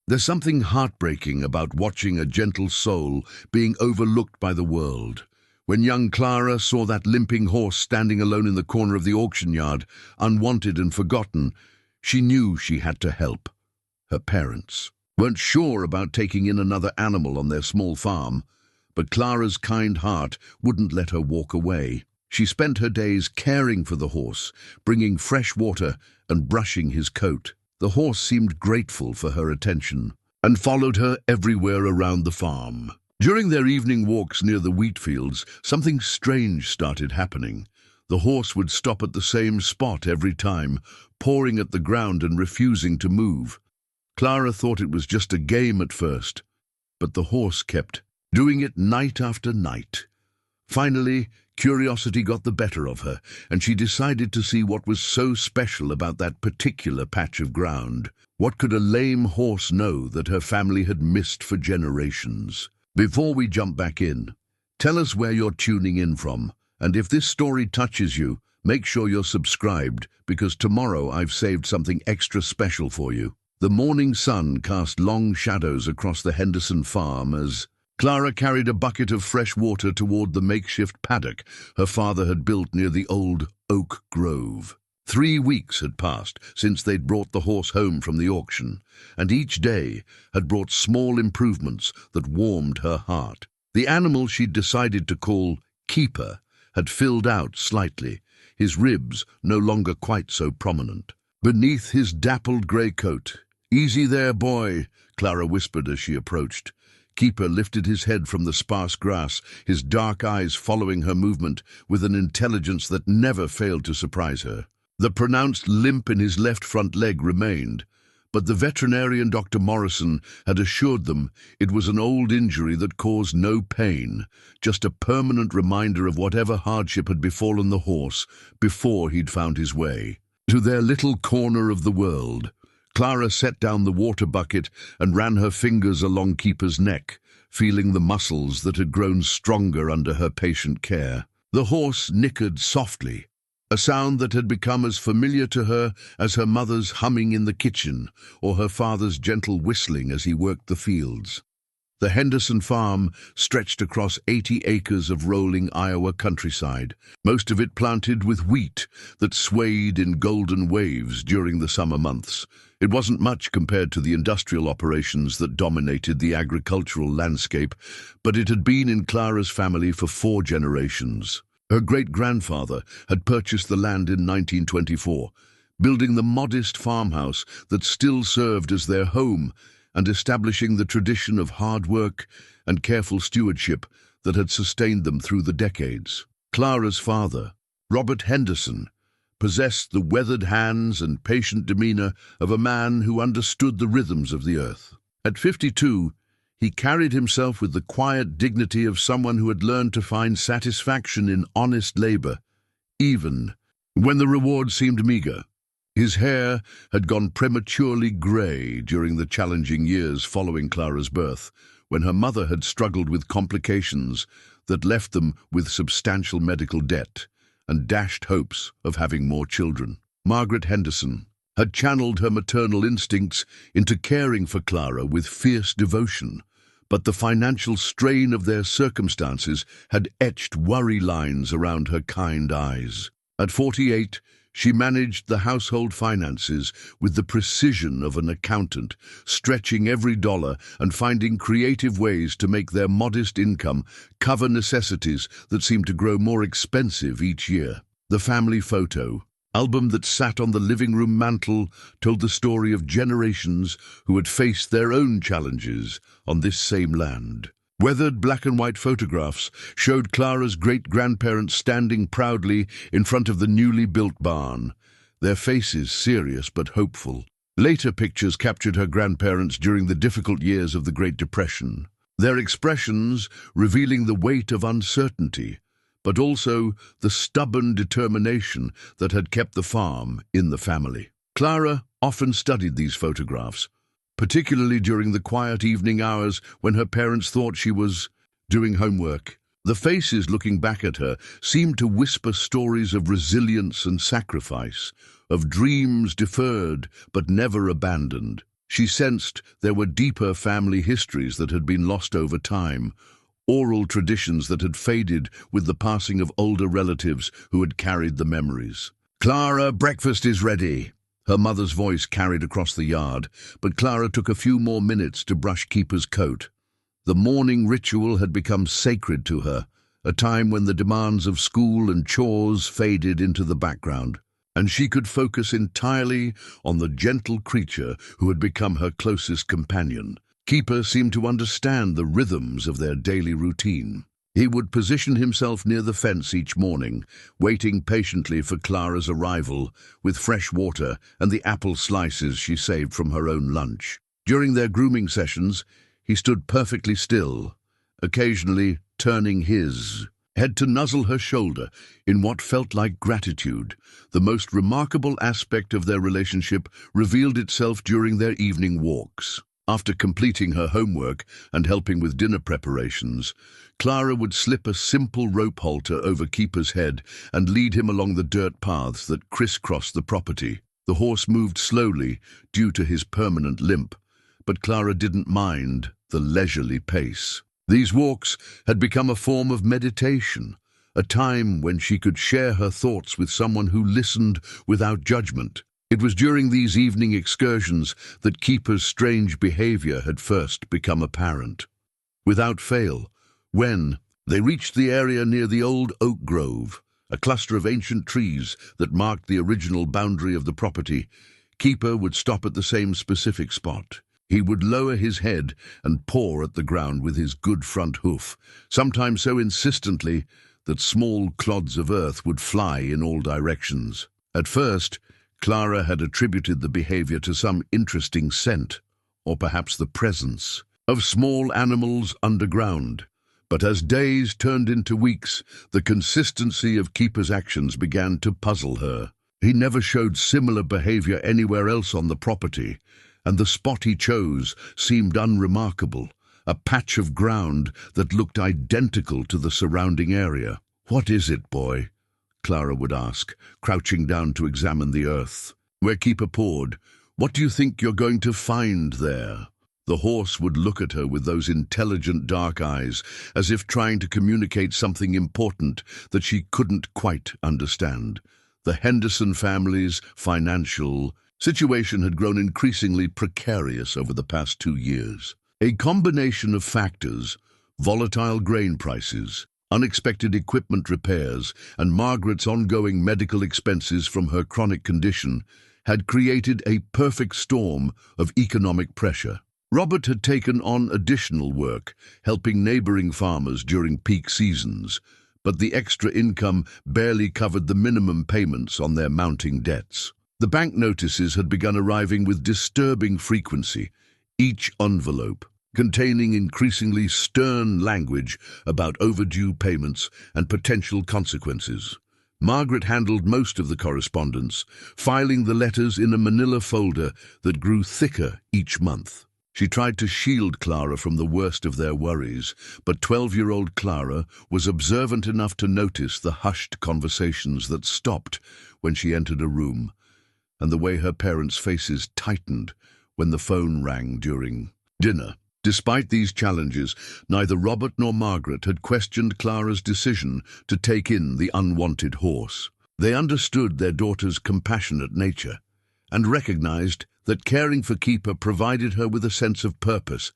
There's something heartbreaking about watching a gentle soul being overlooked by the world. When young Clara saw that limping horse standing alone in the corner of the auction yard, unwanted and forgotten, she knew she had to help. Her parents weren't sure about taking in another animal on their small farm, but Clara's kind heart wouldn't let her walk away. She spent her days caring for the horse, bringing fresh water and brushing his coat. The horse seemed grateful for her attention and followed her everywhere around the farm. During their evening walks near the wheat fields, something strange started happening. The horse would stop at the same spot every time, pawing at the ground and refusing to move. Clara thought it was just a game at first, but the horse kept doing it night after night. Finally, curiosity got the better of her, and she decided to see what was so special about that particular patch of ground. What could a lame horse know that her family had missed for generations? Before we jump back in, tell us where you're tuning in from, and if this story touches you, make sure you're subscribed, because tomorrow I've saved something extra special for you. The morning sun cast long shadows across the Henderson farm as Clara carried a bucket of fresh water toward the makeshift paddock her father had built near the old oak grove. 3 weeks had passed since they'd brought the horse home from the auction, and each day had brought small improvements that warmed her heart. The animal she'd decided to call Keeper had filled out slightly, his ribs no longer quite so prominent. Beneath his dappled grey coat, "Easy there, boy," Clara whispered as she approached. Keeper lifted his head from the sparse grass, his dark eyes following her movement with an intelligence that never failed to surprise her. The pronounced limp in his left front leg remained, but the veterinarian Dr. Morrison had assured them it was an old injury that caused no pain, just a permanent reminder of whatever hardship had befallen the horse before he'd found his way to their little corner of the world. Clara set down the water bucket and ran her fingers along Keeper's neck, feeling the muscles that had grown stronger under her patient care. The horse nickered softly, a sound that had become as familiar to her as her mother's humming in the kitchen or her father's gentle whistling as he worked the fields. The Henderson farm stretched across 80 acres of rolling Iowa countryside, most of it planted with wheat that swayed in golden waves during the summer months. It wasn't much compared to the industrial operations that dominated the agricultural landscape, but it had been in Clara's family for 4 generations. Her great-grandfather had purchased the land in 1924, building the modest farmhouse that still served as their home and establishing the tradition of hard work and careful stewardship that had sustained them through the decades. Clara's father, Robert Henderson, possessed the weathered hands and patient demeanor of a man who understood the rhythms of the earth. At 52, he carried himself with the quiet dignity of someone who had learned to find satisfaction in honest labor, even when the reward seemed meager. His hair had gone prematurely gray during the challenging years following Clara's birth, when her mother had struggled with complications that left them with substantial medical debt and dashed hopes of having more children. Margaret Henderson had channeled her maternal instincts into caring for Clara with fierce devotion, but the financial strain of their circumstances had etched worry lines around her kind eyes. At 48, she managed the household finances with the precision of an accountant, stretching every dollar and finding creative ways to make their modest income cover necessities that seemed to grow more expensive each year. The family photo album that sat on the living room mantel told the story of generations who had faced their own challenges on this same land. Weathered black and white photographs showed Clara's great-grandparents standing proudly in front of the newly built barn, their faces serious but hopeful. Later pictures captured her grandparents during the difficult years of the Great Depression, their expressions revealing the weight of uncertainty, but also the stubborn determination that had kept the farm in the family. Clara often studied these photographs, particularly during the quiet evening hours when her parents thought she was doing homework. The faces looking back at her seemed to whisper stories of resilience and sacrifice, of dreams deferred but never abandoned. She sensed there were deeper family histories that had been lost over time, oral traditions that had faded with the passing of older relatives who had carried the memories. "Clara, breakfast is ready." Her mother's voice carried across the yard, but Clara took a few more minutes to brush Keeper's coat. The morning ritual had become sacred to her, a time when the demands of school and chores faded into the background, and she could focus entirely on the gentle creature who had become her closest companion. Keeper seemed to understand the rhythms of their daily routine. He would position himself near the fence each morning, waiting patiently for Clara's arrival, with fresh water and the apple slices she saved from her own lunch. During their grooming sessions, he stood perfectly still, occasionally turning his head to nuzzle her shoulder in what felt like gratitude. The most remarkable aspect of their relationship revealed itself during their evening walks. After completing her homework and helping with dinner preparations, Clara would slip a simple rope halter over Keeper's head and lead him along the dirt paths that crisscrossed the property. The horse moved slowly due to his permanent limp, but Clara didn't mind the leisurely pace. These walks had become a form of meditation, a time when she could share her thoughts with someone who listened without judgment. It was during these evening excursions that Keeper's strange behavior had first become apparent. Without fail, when they reached the area near the old oak grove, a cluster of ancient trees that marked the original boundary of the property, Keeper would stop at the same specific spot. He would lower his head and paw at the ground with his good front hoof, sometimes so insistently that small clods of earth would fly in all directions. At first, Clara had attributed the behavior to some interesting scent, or perhaps the presence of small animals underground. But as days turned into weeks, the consistency of Keeper's actions began to puzzle her. He never showed similar behavior anywhere else on the property, and the spot he chose seemed unremarkable, a patch of ground that looked identical to the surrounding area. "What is it, boy?" Clara would ask, crouching down to examine the earth. Where Keeper pawed, "What do you think you're going to find there?" The horse would look at her with those intelligent dark eyes, as if trying to communicate something important that she couldn't quite understand. The Henderson family's financial situation had grown increasingly precarious over the past 2 years. A combination of factors, volatile grain prices, unexpected equipment repairs, and Margaret's ongoing medical expenses from her chronic condition had created a perfect storm of economic pressure. Robert had taken on additional work, helping neighboring farmers during peak seasons, but the extra income barely covered the minimum payments on their mounting debts. The bank notices had begun arriving with disturbing frequency, each envelope containing increasingly stern language about overdue payments and potential consequences. Margaret handled most of the correspondence, filing the letters in a manila folder that grew thicker each month. She tried to shield Clara from the worst of their worries, but 12-year-old Clara was observant enough to notice the hushed conversations that stopped when she entered a room, and the way her parents' faces tightened when the phone rang during dinner. Despite these challenges, neither Robert nor Margaret had questioned Clara's decision to take in the unwanted horse. They understood their daughter's compassionate nature and recognized that caring for Keeper provided her with a sense of purpose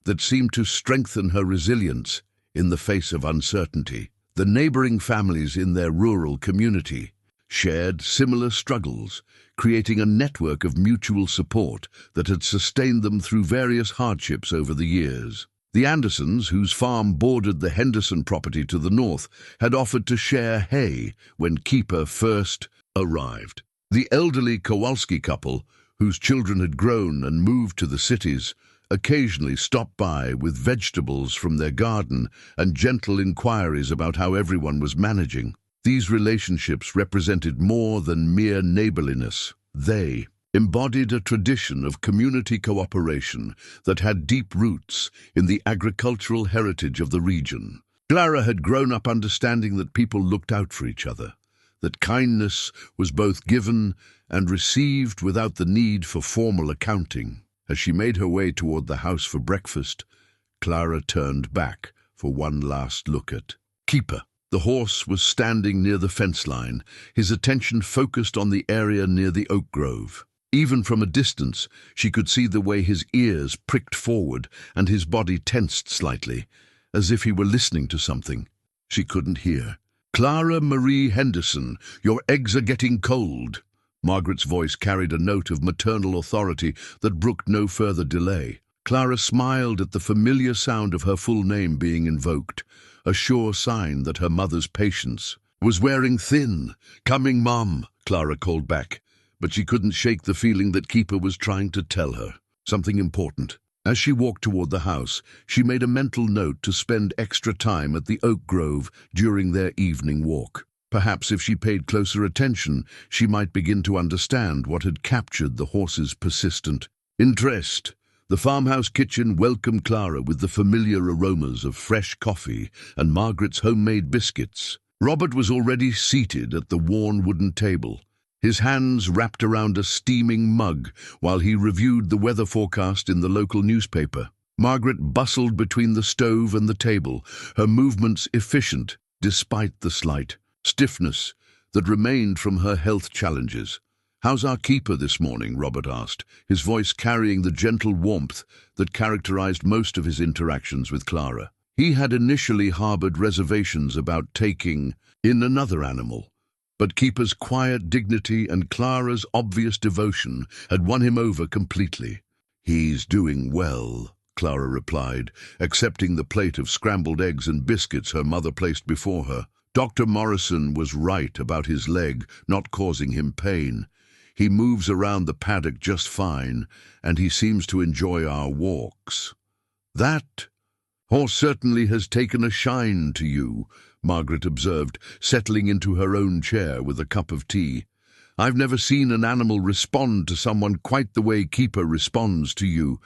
that seemed to strengthen her resilience in the face of uncertainty. The neighboring families in their rural community shared similar struggles, creating a network of mutual support that had sustained them through various hardships over the years. The Andersons, whose farm bordered the Henderson property to the north, had offered to share hay when Keeper first arrived. The elderly Kowalski couple, whose children had grown and moved to the cities, occasionally stopped by with vegetables from their garden and gentle inquiries about how everyone was managing. These relationships represented more than mere neighborliness. They embodied a tradition of community cooperation that had deep roots in the agricultural heritage of the region. Clara had grown up understanding that people looked out for each other, that kindness was both given and received without the need for formal accounting. As she made her way toward the house for breakfast, Clara turned back for one last look at Keeper. The horse was standing near the fence line, his attention focused on the area near the oak grove. Even from a distance, she could see the way his ears pricked forward and his body tensed slightly, as if he were listening to something she couldn't hear. "Clara Marie Henderson, your eggs are getting cold." Margaret's voice carried a note of maternal authority that brooked no further delay. Clara smiled at the familiar sound of her full name being invoked, a sure sign that her mother's patience was wearing thin. "Coming, Mom," Clara called back, but she couldn't shake the feeling that Keeper was trying to tell her something important. As she walked toward the house, she made a mental note to spend extra time at the oak grove during their evening walk. Perhaps if she paid closer attention, she might begin to understand what had captured the horse's persistent interest. The farmhouse kitchen welcomed Clara with the familiar aromas of fresh coffee and Margaret's homemade biscuits. Robert was already seated at the worn wooden table, his hands wrapped around a steaming mug while he reviewed the weather forecast in the local newspaper. Margaret bustled between the stove and the table, her movements efficient despite the slight stiffness that remained from her health challenges. "How's our keeper this morning?" Robert asked, his voice carrying the gentle warmth that characterized most of his interactions with Clara. He had initially harbored reservations about taking in another animal, but Keeper's quiet dignity and Clara's obvious devotion had won him over completely. "He's doing well," Clara replied, accepting the plate of scrambled eggs and biscuits her mother placed before her. "Dr. Morrison was right about his leg not causing him pain. He moves around the paddock just fine, and he seems to enjoy our walks." "That horse certainly has taken a shine to you," Margaret observed, settling into her own chair with a cup of tea. "I've never seen an animal respond to someone quite the way Keeper responds to you.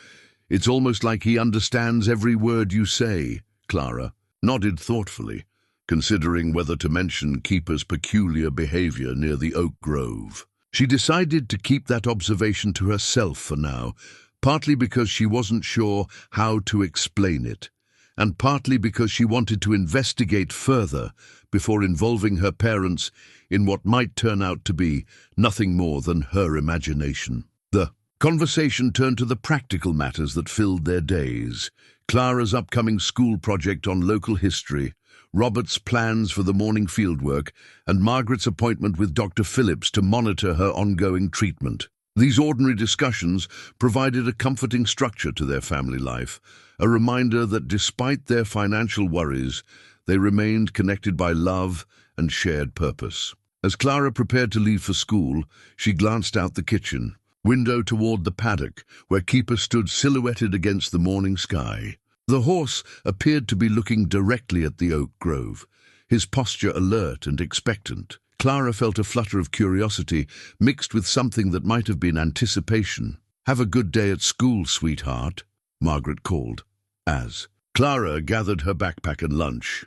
It's almost like he understands every word you say." Clara nodded thoughtfully, considering whether to mention Keeper's peculiar behavior near the oak grove. She decided to keep that observation to herself for now, partly because she wasn't sure how to explain it, and partly because she wanted to investigate further before involving her parents in what might turn out to be nothing more than her imagination. The conversation turned to the practical matters that filled their days: Clara's upcoming school project on local history, Robert's plans for the morning fieldwork, and Margaret's appointment with Dr. Phillips to monitor her ongoing treatment. These ordinary discussions provided a comforting structure to their family life, a reminder that despite their financial worries, they remained connected by love and shared purpose. As Clara prepared to leave for school, she glanced out the kitchen window toward the paddock, where Keeper stood silhouetted against the morning sky. The horse appeared to be looking directly at the oak grove, his posture alert and expectant. Clara felt a flutter of curiosity mixed with something that might have been anticipation. "Have a good day at school, sweetheart," Margaret called, as Clara gathered her backpack and lunch.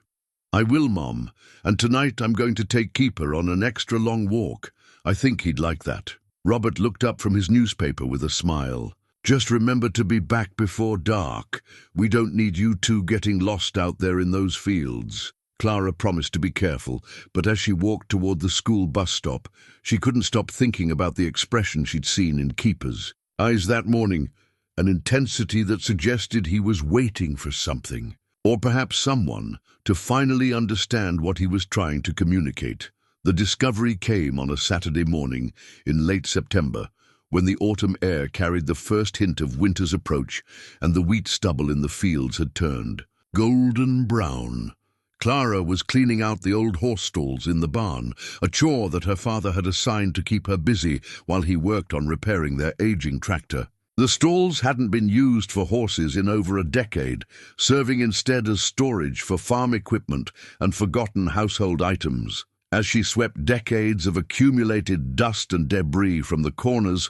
"I will, Mom, and tonight I'm going to take Keeper on an extra long walk. I think he'd like that." Robert looked up from his newspaper with a smile. "Just remember to be back before dark. We don't need you two getting lost out there in those fields." Clara promised to be careful, but as she walked toward the school bus stop, she couldn't stop thinking about the expression she'd seen in Keeper's eyes that morning, an intensity that suggested he was waiting for something, or perhaps someone, to finally understand what he was trying to communicate. The discovery came on a Saturday morning in late September, when the autumn air carried the first hint of winter's approach and the wheat stubble in the fields had turned golden brown. Clara was cleaning out the old horse stalls in the barn, a chore that her father had assigned to keep her busy while he worked on repairing their aging tractor. The stalls hadn't been used for horses in over a decade, serving instead as storage for farm equipment and forgotten household items. As she swept decades of accumulated dust and debris from the corners,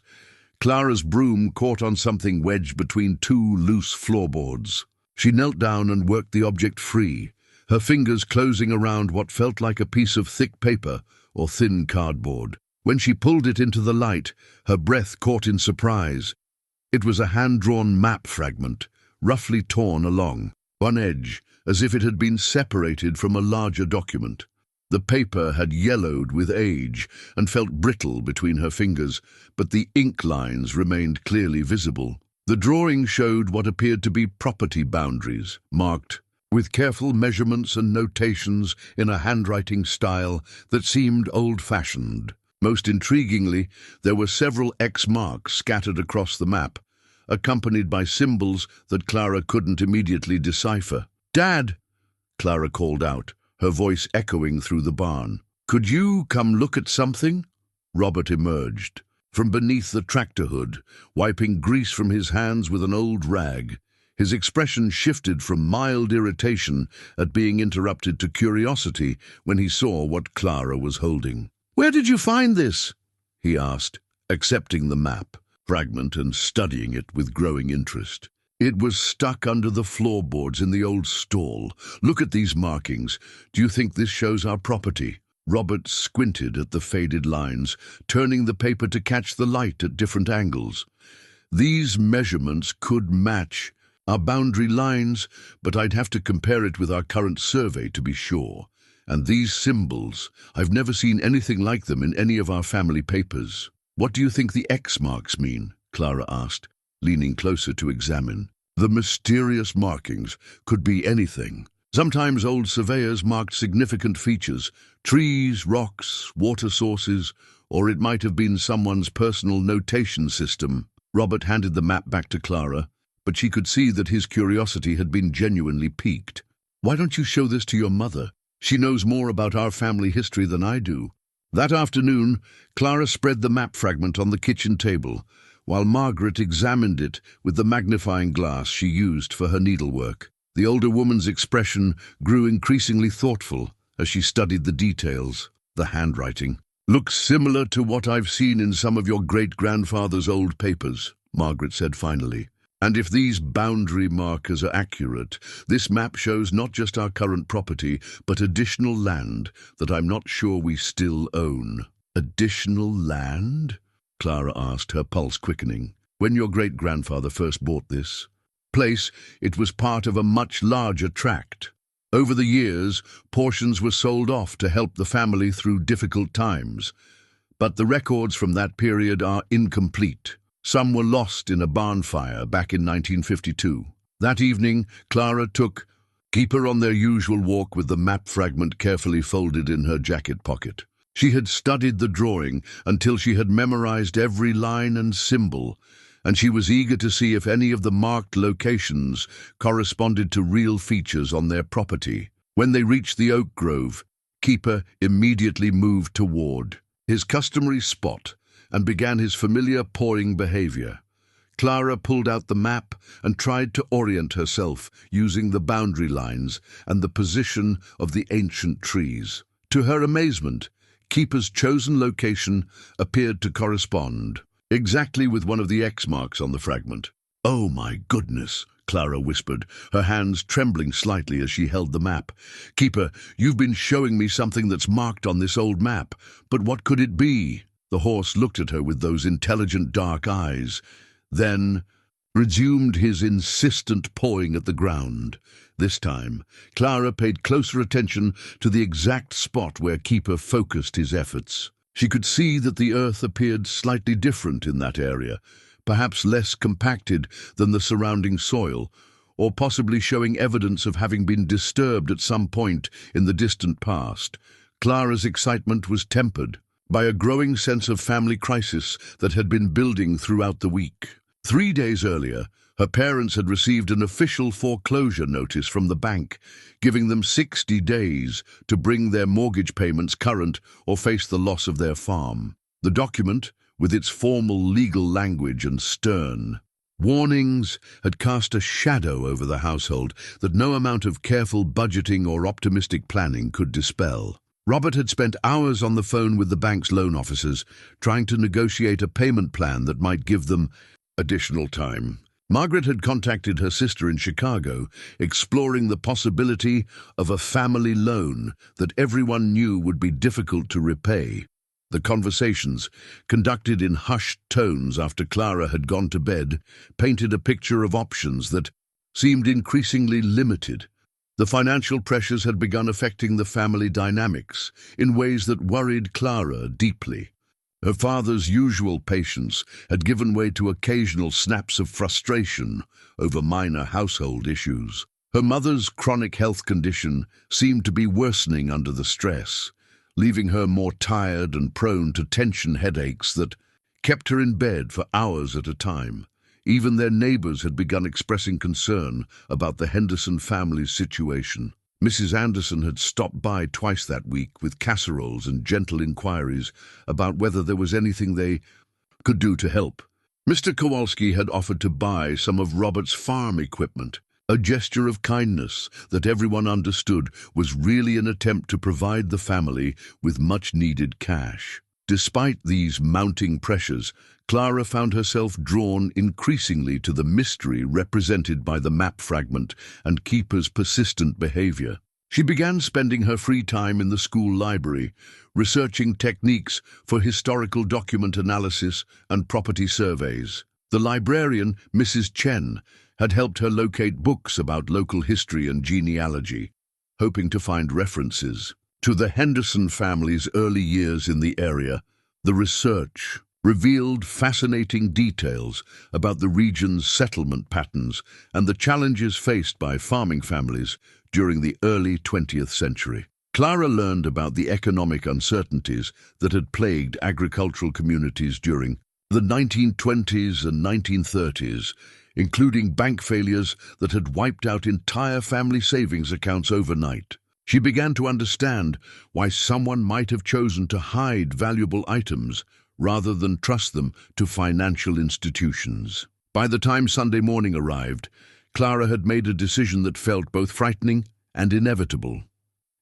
Clara's broom caught on something wedged between two loose floorboards. She knelt down and worked the object free, her fingers closing around what felt like a piece of thick paper or thin cardboard. When she pulled it into the light, her breath caught in surprise. It was a hand-drawn map fragment, roughly torn along one edge, as if it had been separated from a larger document. The paper had yellowed with age and felt brittle between her fingers, but the ink lines remained clearly visible. The drawing showed what appeared to be property boundaries, marked with careful measurements and notations in a handwriting style that seemed old-fashioned. Most intriguingly, there were several X marks scattered across the map, accompanied by symbols that Clara couldn't immediately decipher. "Dad!" Clara called out, her voice echoing through the barn. "Could you come look at something?" Robert emerged from beneath the tractor hood, wiping grease from his hands with an old rag. His expression shifted from mild irritation at being interrupted to curiosity when he saw what Clara was holding. "Where did you find this?" he asked, accepting the map fragment and studying it with growing interest. "It was stuck under the floorboards in the old stall. Look at these markings. Do you think this shows our property?" Robert squinted at the faded lines, turning the paper to catch the light at different angles. "These measurements could match our boundary lines, but I'd have to compare it with our current survey to be sure. And these symbols, I've never seen anything like them in any of our family papers." "What do you think the X marks mean?" Clara asked, leaning closer to examine. "The mysterious markings could be anything. Sometimes old surveyors marked significant features, trees, rocks, water sources, or it might have been someone's personal notation system." Robert handed the map back to Clara, but she could see that his curiosity had been genuinely piqued. "Why don't you show this to your mother? She knows more about our family history than I do." That afternoon, Clara spread the map fragment on the kitchen table, while Margaret examined it with the magnifying glass she used for her needlework. The older woman's expression grew increasingly thoughtful as she studied the details. "The handwriting looks similar to what I've seen in some of your great-grandfather's old papers," Margaret said finally. "And if these boundary markers are accurate, this map shows not just our current property, but additional land that I'm not sure we still own." "Additional land?" Clara asked, her pulse quickening. "When your great-grandfather first bought this place, it was part of a much larger tract. Over the years, portions were sold off to help the family through difficult times, but the records from that period are incomplete. Some were lost in a barn fire back in 1952. That evening, Clara took Keeper on their usual walk with the map fragment carefully folded in her jacket pocket. She had studied the drawing until she had memorized every line and symbol, and she was eager to see if any of the marked locations corresponded to real features on their property. When they reached the oak grove, Keeper immediately moved toward his customary spot and began his familiar pawing behavior. Clara pulled out the map and tried to orient herself using the boundary lines and the position of the ancient trees. To her amazement, Keeper's chosen location appeared to correspond exactly with one of the X marks on the fragment. "Oh my goodness," Clara whispered, her hands trembling slightly as she held the map. "Keeper, you've been showing me something that's marked on this old map, but what could it be?" The horse looked at her with those intelligent dark eyes, then resumed his insistent pawing at the ground. This time, Clara paid closer attention to the exact spot where Keeper focused his efforts. She could see that the earth appeared slightly different in that area, perhaps less compacted than the surrounding soil, or possibly showing evidence of having been disturbed at some point in the distant past. Clara's excitement was tempered by a growing sense of family crisis that had been building throughout the week. 3 days earlier, her parents had received an official foreclosure notice from the bank, giving them 60 days to bring their mortgage payments current or face the loss of their farm. The document, with its formal legal language and stern warnings, had cast a shadow over the household that no amount of careful budgeting or optimistic planning could dispel. Robert had spent hours on the phone with the bank's loan officers, trying to negotiate a payment plan that might give them additional time. Margaret had contacted her sister in Chicago, exploring the possibility of a family loan that everyone knew would be difficult to repay. The conversations, conducted in hushed tones after Clara had gone to bed, painted a picture of options that seemed increasingly limited. The financial pressures had begun affecting the family dynamics in ways that worried Clara deeply. Her father's usual patience had given way to occasional snaps of frustration over minor household issues. Her mother's chronic health condition seemed to be worsening under the stress, leaving her more tired and prone to tension headaches that kept her in bed for hours at a time. Even their neighbors had begun expressing concern about the Henderson family's situation. Mrs. Anderson had stopped by twice that week with casseroles and gentle inquiries about whether there was anything they could do to help. Mr. Kowalski had offered to buy some of Robert's farm equipment, a gesture of kindness that everyone understood was really an attempt to provide the family with much-needed cash. Despite these mounting pressures, Clara found herself drawn increasingly to the mystery represented by the map fragment and Keeper's persistent behavior. She began spending her free time in the school library, researching techniques for historical document analysis and property surveys. The librarian, Mrs. Chen, had helped her locate books about local history and genealogy, hoping to find references to the Henderson family's early years in the area. The research revealed fascinating details about the region's settlement patterns and the challenges faced by farming families during the early 20th century. Clara learned about the economic uncertainties that had plagued agricultural communities during the 1920s and 1930s, including bank failures that had wiped out entire family savings accounts overnight. She began to understand why someone might have chosen to hide valuable items rather than trust them to financial institutions. By the time Sunday morning arrived, Clara had made a decision that felt both frightening and inevitable.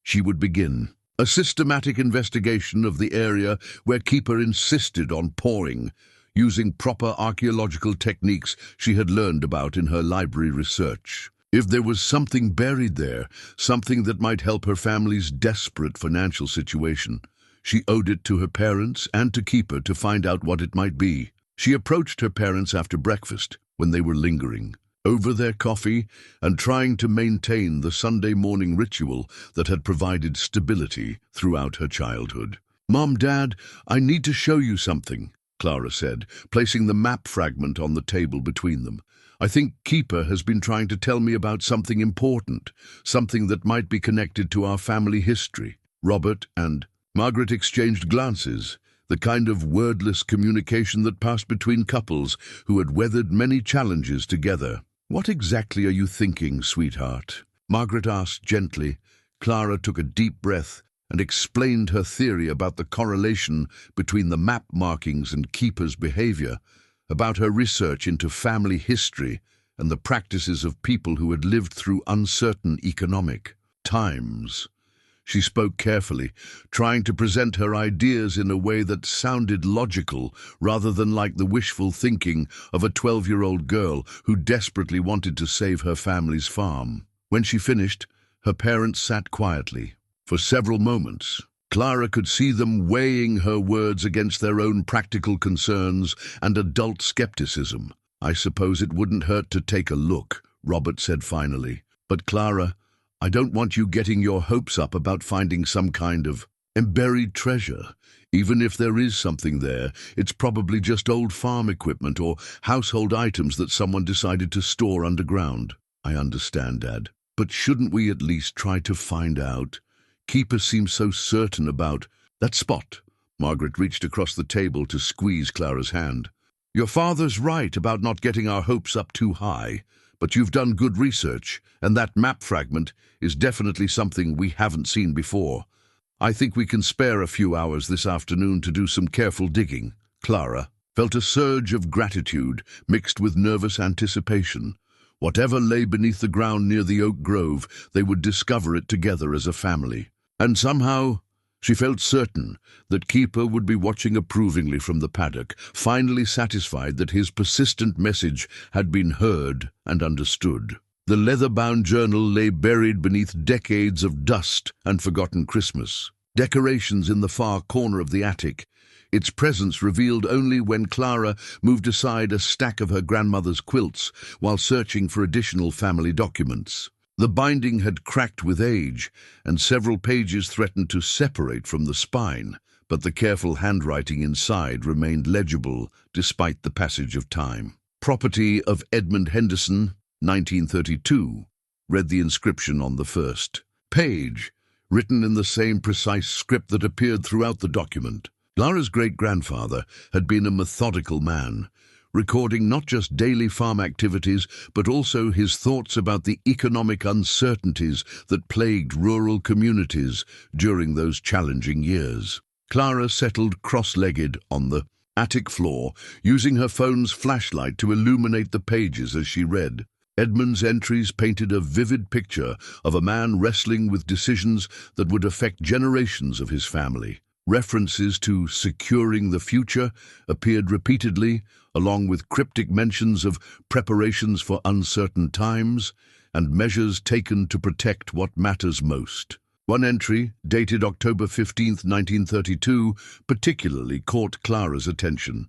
She would begin a systematic investigation of the area where Keeper insisted on pawing, using proper archaeological techniques she had learned about in her library research. If there was something buried there, something that might help her family's desperate financial situation, she owed it to her parents and to Keeper to find out what it might be. She approached her parents after breakfast, when they were lingering over their coffee and trying to maintain the Sunday morning ritual that had provided stability throughout her childhood. "Mom, Dad, I need to show you something," Clara said, placing the map fragment on the table between them. "I think Keeper has been trying to tell me about something important, something that might be connected to our family history." Robert and Margaret exchanged glances, the kind of wordless communication that passed between couples who had weathered many challenges together. "What exactly are you thinking, sweetheart?" Margaret asked gently. Clara took a deep breath and explained her theory about the correlation between the map markings and Keeper's behavior, about her research into family history and the practices of people who had lived through uncertain economic times. She spoke carefully, trying to present her ideas in a way that sounded logical rather than like the wishful thinking of a 12-year-old girl who desperately wanted to save her family's farm. When she finished, her parents sat quietly. For several moments, Clara could see them weighing her words against their own practical concerns and adult skepticism. "I suppose it wouldn't hurt to take a look," Robert said finally. "But Clara, I don't want you getting your hopes up about finding some kind of buried treasure. Even if there is something there, it's probably just old farm equipment or household items that someone decided to store underground." "I understand, Dad. But shouldn't we at least try to find out? Keeper seems so certain about that spot." Margaret reached across the table to squeeze Clara's hand. "Your father's right about not getting our hopes up too high, but you've done good research, and that map fragment is definitely something we haven't seen before. I think we can spare a few hours this afternoon to do some careful digging." Clara felt a surge of gratitude mixed with nervous anticipation. Whatever lay beneath the ground near the oak grove, they would discover it together as a family. And somehow, she felt certain that Keeper would be watching approvingly from the paddock, finally satisfied that his persistent message had been heard and understood. The leather-bound journal lay buried beneath decades of dust and forgotten Christmas. Decorations in the far corner of the attic its presence revealed only when Clara moved aside a stack of her grandmother's quilts while searching for additional family documents. The binding had cracked with age, and several pages threatened to separate from the spine, but the careful handwriting inside remained legible despite the passage of time. "Property of Edmund Henderson, 1932, read the inscription on the first page, written in the same precise script that appeared throughout the document. Clara's great-grandfather had been a methodical man, recording not just daily farm activities, but also his thoughts about the economic uncertainties that plagued rural communities during those challenging years. Clara settled cross-legged on the attic floor, using her phone's flashlight to illuminate the pages as she read. Edmund's entries painted a vivid picture of a man wrestling with decisions that would affect generations of his family. References to securing the future appeared repeatedly, along with cryptic mentions of preparations for uncertain times and measures taken to protect what matters most. One entry, dated October 15, 1932, particularly caught Clara's attention.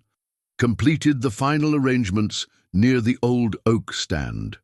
Completed the final arrangements near the old oak stand.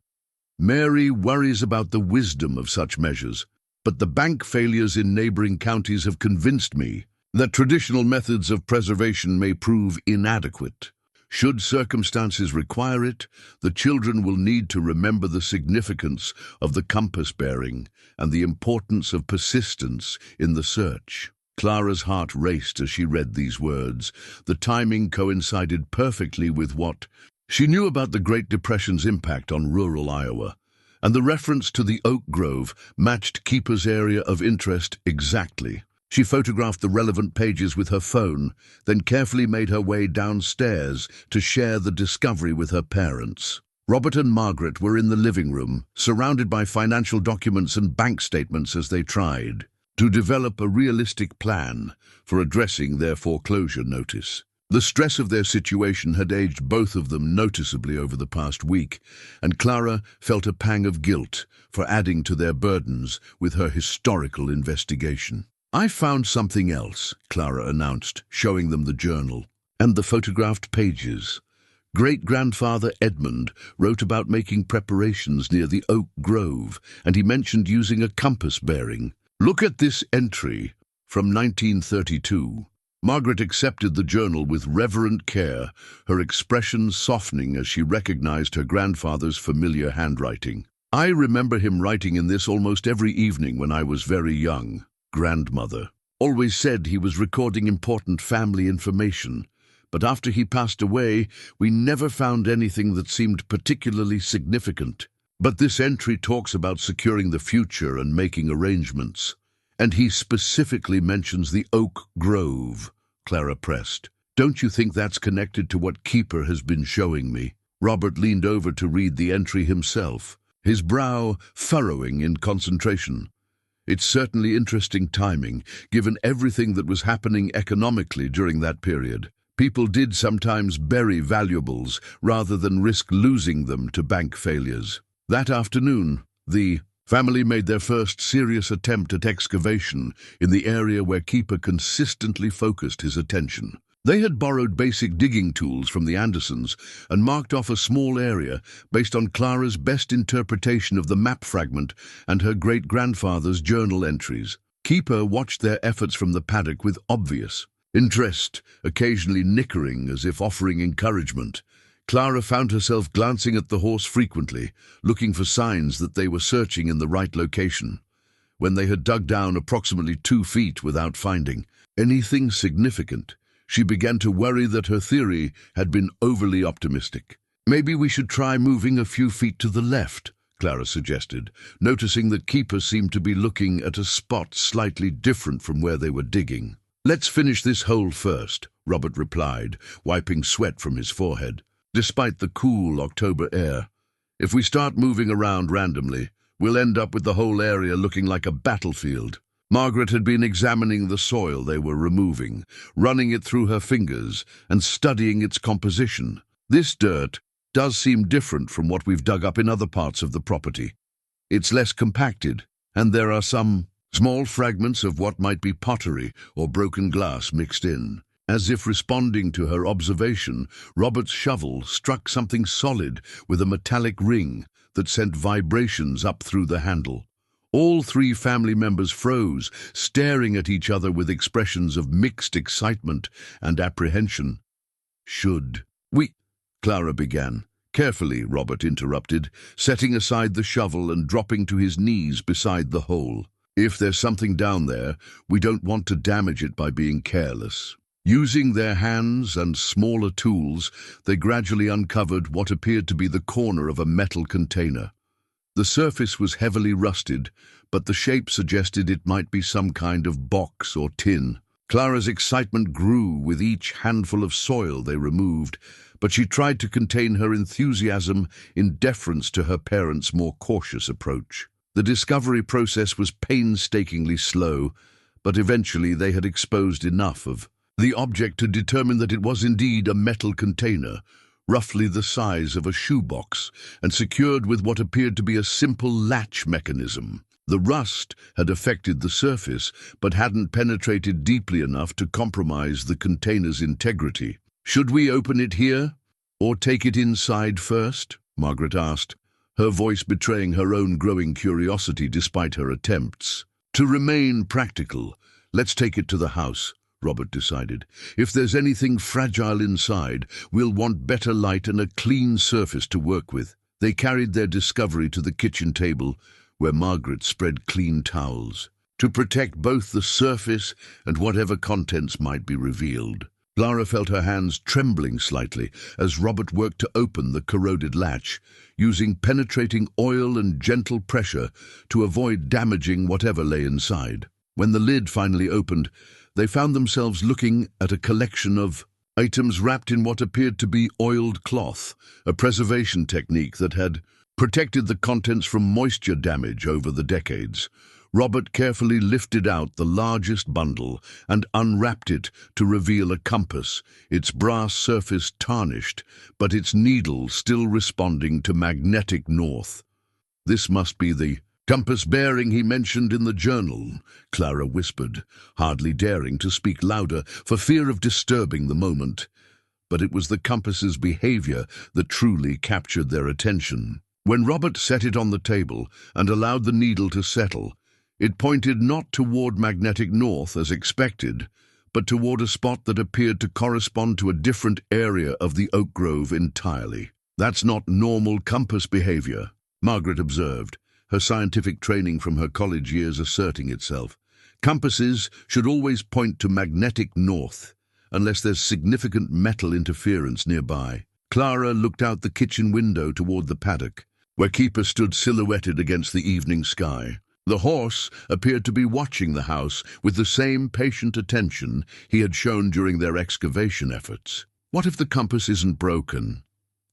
Mary worries about the wisdom of such measures, but the bank failures in neighboring counties have convinced me that traditional methods of preservation may prove inadequate. Should circumstances require it, the children will need to remember the significance of the compass bearing and the importance of persistence in the search. Clara's heart raced as she read these words. The timing coincided perfectly with what she knew about the Great Depression's impact on rural Iowa, and the reference to the oak grove matched Keeper's area of interest exactly. She photographed the relevant pages with her phone, then carefully made her way downstairs to share the discovery with her parents. Robert and Margaret were in the living room, surrounded by financial documents and bank statements as they tried to develop a realistic plan for addressing their foreclosure notice. The stress of their situation had aged both of them noticeably over the past week, and Clara felt a pang of guilt for adding to their burdens with her historical investigation. "I found something else," Clara announced, showing them the journal and the photographed pages. Great-grandfather Edmund wrote about making preparations near the oak grove, and he mentioned using a compass bearing. "Look at this entry from 1932. Margaret accepted the journal with reverent care, her expression softening as she recognized her grandfather's familiar handwriting. "I remember him writing in this almost every evening when I was very young. Grandmother always said he was recording important family information, but after he passed away, we never found anything that seemed particularly significant. But this entry talks about securing the future and making arrangements. And he specifically mentions the oak grove," Clara pressed. "Don't you think that's connected to what Keeper has been showing me?" Robert leaned over to read the entry himself, his brow furrowing in concentration. "It's certainly interesting timing, given everything that was happening economically during that period. People did sometimes bury valuables rather than risk losing them to bank failures. That afternoon, the family made their first serious attempt at excavation in the area where Keeper consistently focused his attention. They had borrowed basic digging tools from the Andersons and marked off a small area based on Clara's best interpretation of the map fragment and her great-grandfather's journal entries. Keeper watched their efforts from the paddock with obvious interest, occasionally nickering as if offering encouragement. Clara found herself glancing at the horse frequently, looking for signs that they were searching in the right location. When they had dug down approximately 2 feet without finding anything significant, she began to worry that her theory had been overly optimistic. "Maybe we should try moving a few feet to the left," Clara suggested, noticing that Keeper seemed to be looking at a spot slightly different from where they were digging. "Let's finish this hole first," Robert replied, wiping sweat from his forehead. Despite the cool October air, "if we start moving around randomly, we'll end up with the whole area looking like a battlefield." Margaret had been examining the soil they were removing, running it through her fingers and studying its composition. "This dirt does seem different from what we've dug up in other parts of the property. It's less compacted, and there are some small fragments of what might be pottery or broken glass mixed in. As if responding to her observation, Robert's shovel struck something solid with a metallic ring that sent vibrations up through the handle. All three family members froze, staring at each other with expressions of mixed excitement and apprehension. "Should we?" Clara began. "Carefully," Robert interrupted, setting aside the shovel and dropping to his knees beside the hole. "If there's something down there, we don't want to damage it by being careless." Using their hands and smaller tools, they gradually uncovered what appeared to be the corner of a metal container. The surface was heavily rusted, but the shape suggested it might be some kind of box or tin. Clara's excitement grew with each handful of soil they removed, but she tried to contain her enthusiasm in deference to her parents' more cautious approach. The discovery process was painstakingly slow, but eventually they had exposed enough of the object to determine that it was indeed a metal container, roughly the size of a shoebox, and secured with what appeared to be a simple latch mechanism. The rust had affected the surface, but hadn't penetrated deeply enough to compromise the container's integrity. "Should we open it here, or take it inside first?" Margaret asked, her voice betraying her own growing curiosity despite her attempts. "To remain practical, let's take it to the house," Robert decided. "If there's anything fragile inside, we'll want better light and a clean surface to work with." They carried their discovery to the kitchen table, where Margaret spread clean towels, to protect both the surface and whatever contents might be revealed. Clara felt her hands trembling slightly as Robert worked to open the corroded latch, using penetrating oil and gentle pressure to avoid damaging whatever lay inside. When the lid finally opened, they found themselves looking at a collection of items wrapped in what appeared to be oiled cloth, a preservation technique that had protected the contents from moisture damage over the decades. Robert carefully lifted out the largest bundle and unwrapped it to reveal a compass, its brass surface tarnished, but its needle still responding to magnetic north. "This must be the compass bearing he mentioned in the journal," Clara whispered, hardly daring to speak louder for fear of disturbing the moment. But it was the compass's behavior that truly captured their attention. When Robert set it on the table and allowed the needle to settle, it pointed not toward magnetic north as expected, but toward a spot that appeared to correspond to a different area of the oak grove entirely. "That's not normal compass behavior," Margaret observed, her scientific training from her college years asserting itself. "Compasses should always point to magnetic north, unless there's significant metal interference nearby." Clara looked out the kitchen window toward the paddock, where Keeper stood silhouetted against the evening sky. The horse appeared to be watching the house with the same patient attention he had shown during their excavation efforts. "What if the compass isn't broken?"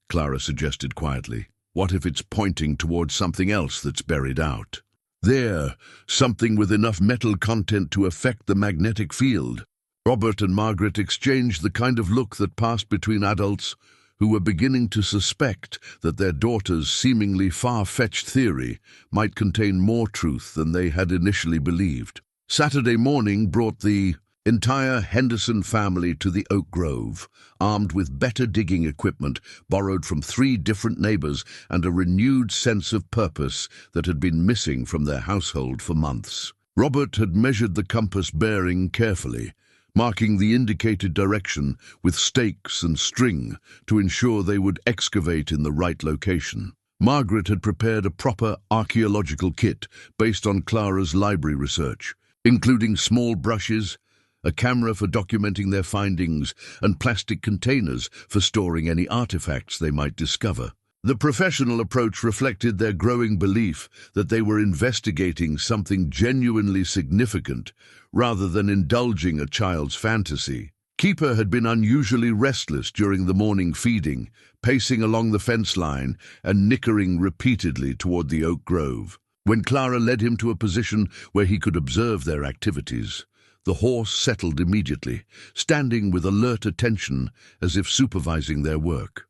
Clara suggested quietly. "What if it's pointing towards something else that's buried out? There, something with enough metal content to affect the magnetic field." Robert and Margaret exchanged the kind of look that passed between adults who were beginning to suspect that their daughter's seemingly far-fetched theory might contain more truth than they had initially believed. Saturday morning brought the entire Henderson family to the Oak Grove, armed with better digging equipment borrowed from 3 different neighbors and a renewed sense of purpose that had been missing from their household for months. Robert had measured the compass bearing carefully, marking the indicated direction with stakes and string to ensure they would excavate in the right location. Margaret had prepared a proper archaeological kit based on Clara's library research, including small brushes, a camera for documenting their findings, and plastic containers for storing any artifacts they might discover. The professional approach reflected their growing belief that they were investigating something genuinely significant rather than indulging a child's fantasy. Keeper had been unusually restless during the morning feeding, pacing along the fence line and nickering repeatedly toward the oak grove. When Clara led him to a position where he could observe their activities, the horse settled immediately, standing with alert attention as if supervising their work.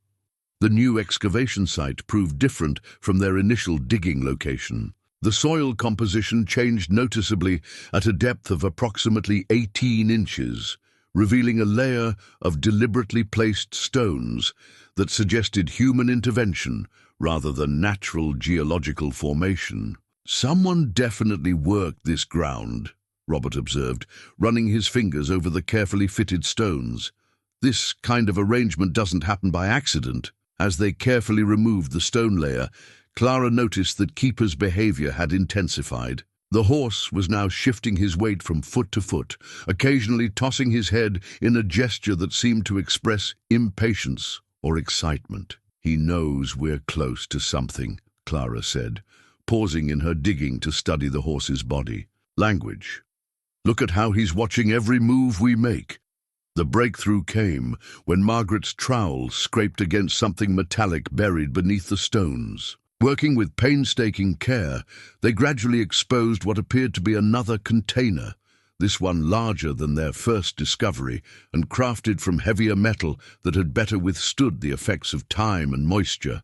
The new excavation site proved different from their initial digging location. The soil composition changed noticeably at a depth of approximately 18 inches, revealing a layer of deliberately placed stones that suggested human intervention rather than natural geological formation. "Someone definitely worked this ground," Robert observed, running his fingers over the carefully fitted stones. "This kind of arrangement doesn't happen by accident." As they carefully removed the stone layer, Clara noticed that Keeper's behavior had intensified. The horse was now shifting his weight from foot to foot, occasionally tossing his head in a gesture that seemed to express impatience or excitement. "He knows we're close to something," Clara said, pausing in her digging to study the horse's body. "Language. Look at how he's watching every move we make." The breakthrough came when Margaret's trowel scraped against something metallic buried beneath the stones. Working with painstaking care, they gradually exposed what appeared to be another container, this one larger than their first discovery and crafted from heavier metal that had better withstood the effects of time and moisture.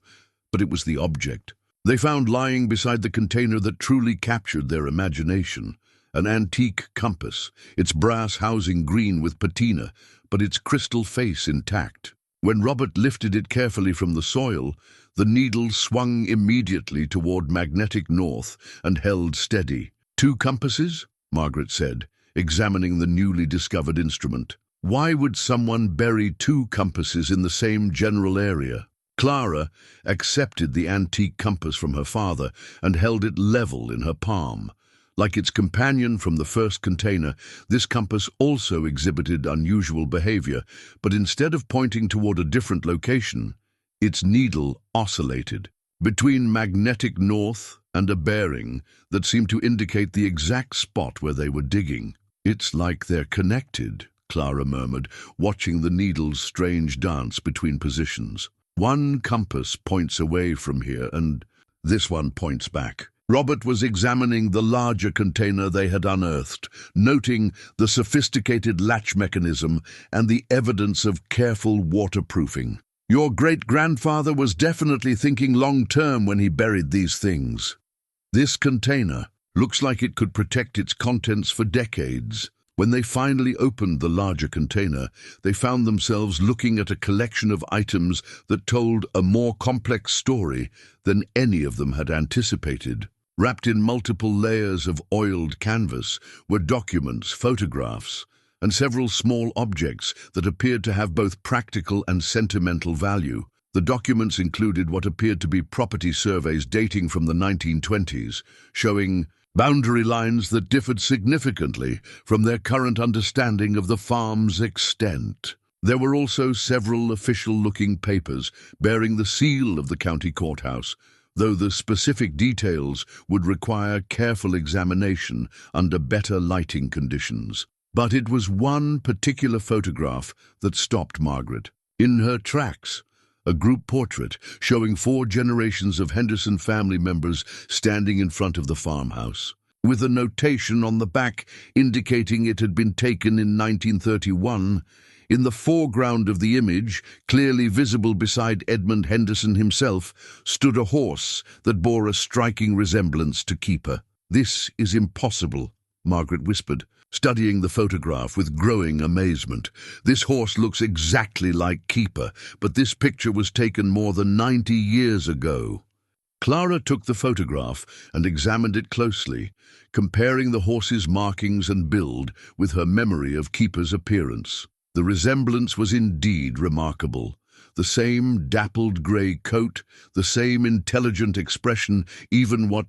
But it was the object they found lying beside the container that truly captured their imagination. An antique compass, its brass housing green with patina, but its crystal face intact. When Robert lifted it carefully from the soil, the needle swung immediately toward magnetic north and held steady. "Two compasses?" Margaret said, examining the newly discovered instrument. "Why would someone bury two compasses in the same general area?" Clara accepted the antique compass from her father and held it level in her palm. Like its companion from the first container, this compass also exhibited unusual behavior, but instead of pointing toward a different location, its needle oscillated between magnetic north and a bearing that seemed to indicate the exact spot where they were digging. "It's like they're connected," Clara murmured, watching the needle's strange dance between positions. "One compass points away from here, and this one points back." Robert was examining the larger container they had unearthed, noting the sophisticated latch mechanism and the evidence of careful waterproofing. "Your great-grandfather was definitely thinking long-term when he buried these things. This container looks like it could protect its contents for decades." When they finally opened the larger container, they found themselves looking at a collection of items that told a more complex story than any of them had anticipated. Wrapped in multiple layers of oiled canvas were documents, photographs, and several small objects that appeared to have both practical and sentimental value. The documents included what appeared to be property surveys dating from the 1920s, showing boundary lines that differed significantly from their current understanding of the farm's extent. There were also several official-looking papers bearing the seal of the county courthouse, though the specific details would require careful examination under better lighting conditions. But it was one particular photograph that stopped Margaret. In her tracks, a group portrait showing 4 generations of Henderson family members standing in front of the farmhouse, with a notation on the back indicating it had been taken in 1931. In the foreground of the image, clearly visible beside Edmund Henderson himself, stood a horse that bore a striking resemblance to Keeper. "This is impossible," Margaret whispered, studying the photograph with growing amazement. "This horse looks exactly like Keeper, but this picture was taken more than 90 years ago." Clara took the photograph and examined it closely, comparing the horse's markings and build with her memory of Keeper's appearance. The resemblance was indeed remarkable. The same dappled grey coat, the same intelligent expression, even what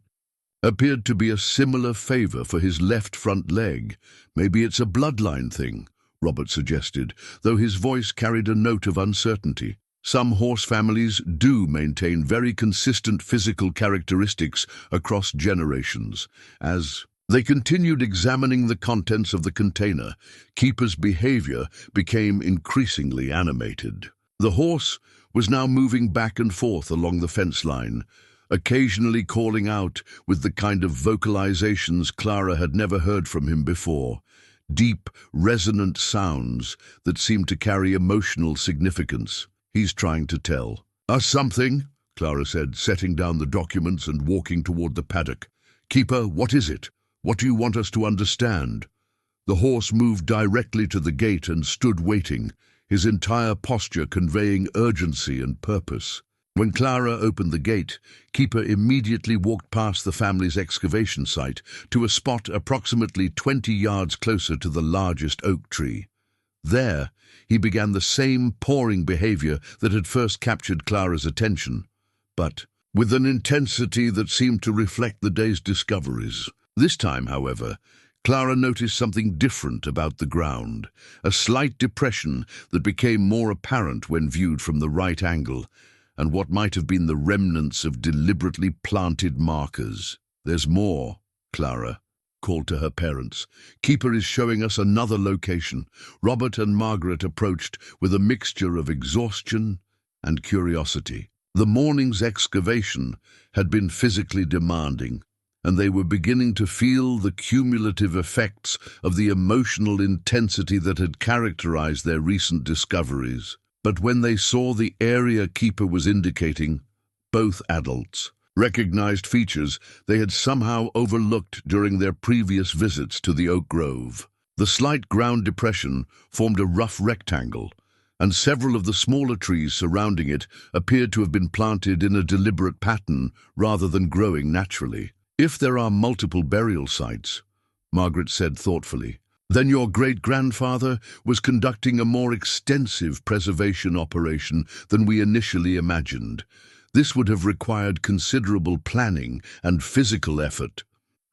appeared to be a similar favour for his left front leg. "Maybe it's a bloodline thing," Robert suggested, though his voice carried a note of uncertainty. "Some horse families do maintain very consistent physical characteristics across generations." As they continued examining the contents of the container, Keeper's behaviour became increasingly animated. The horse was now moving back and forth along the fence line, occasionally calling out with the kind of vocalizations Clara had never heard from him before, deep, resonant sounds that seemed to carry emotional significance. "He's trying to tell us something," Clara said, setting down the documents and walking toward the paddock. "Keeper, what is it? What do you want us to understand?" The horse moved directly to the gate and stood waiting, his entire posture conveying urgency and purpose. When Clara opened the gate, Keeper immediately walked past the family's excavation site to a spot approximately 20 yards closer to the largest oak tree. There, he began the same pawing behavior that had first captured Clara's attention, but with an intensity that seemed to reflect the day's discoveries. This time, however, Clara noticed something different about the ground, a slight depression that became more apparent when viewed from the right angle, and what might have been the remnants of deliberately planted markers. "There's more," Clara called to her parents. "Keeper is showing us another location." Robert and Margaret approached with a mixture of exhaustion and curiosity. The morning's excavation had been physically demanding, and they were beginning to feel the cumulative effects of the emotional intensity that had characterized their recent discoveries. But when they saw the area Keeper was indicating, both adults recognized features they had somehow overlooked during their previous visits to the oak grove. The slight ground depression formed a rough rectangle, and several of the smaller trees surrounding it appeared to have been planted in a deliberate pattern rather than growing naturally. "If there are multiple burial sites," Margaret said thoughtfully, "then your great-grandfather was conducting a more extensive preservation operation than we initially imagined. This would have required considerable planning and physical effort."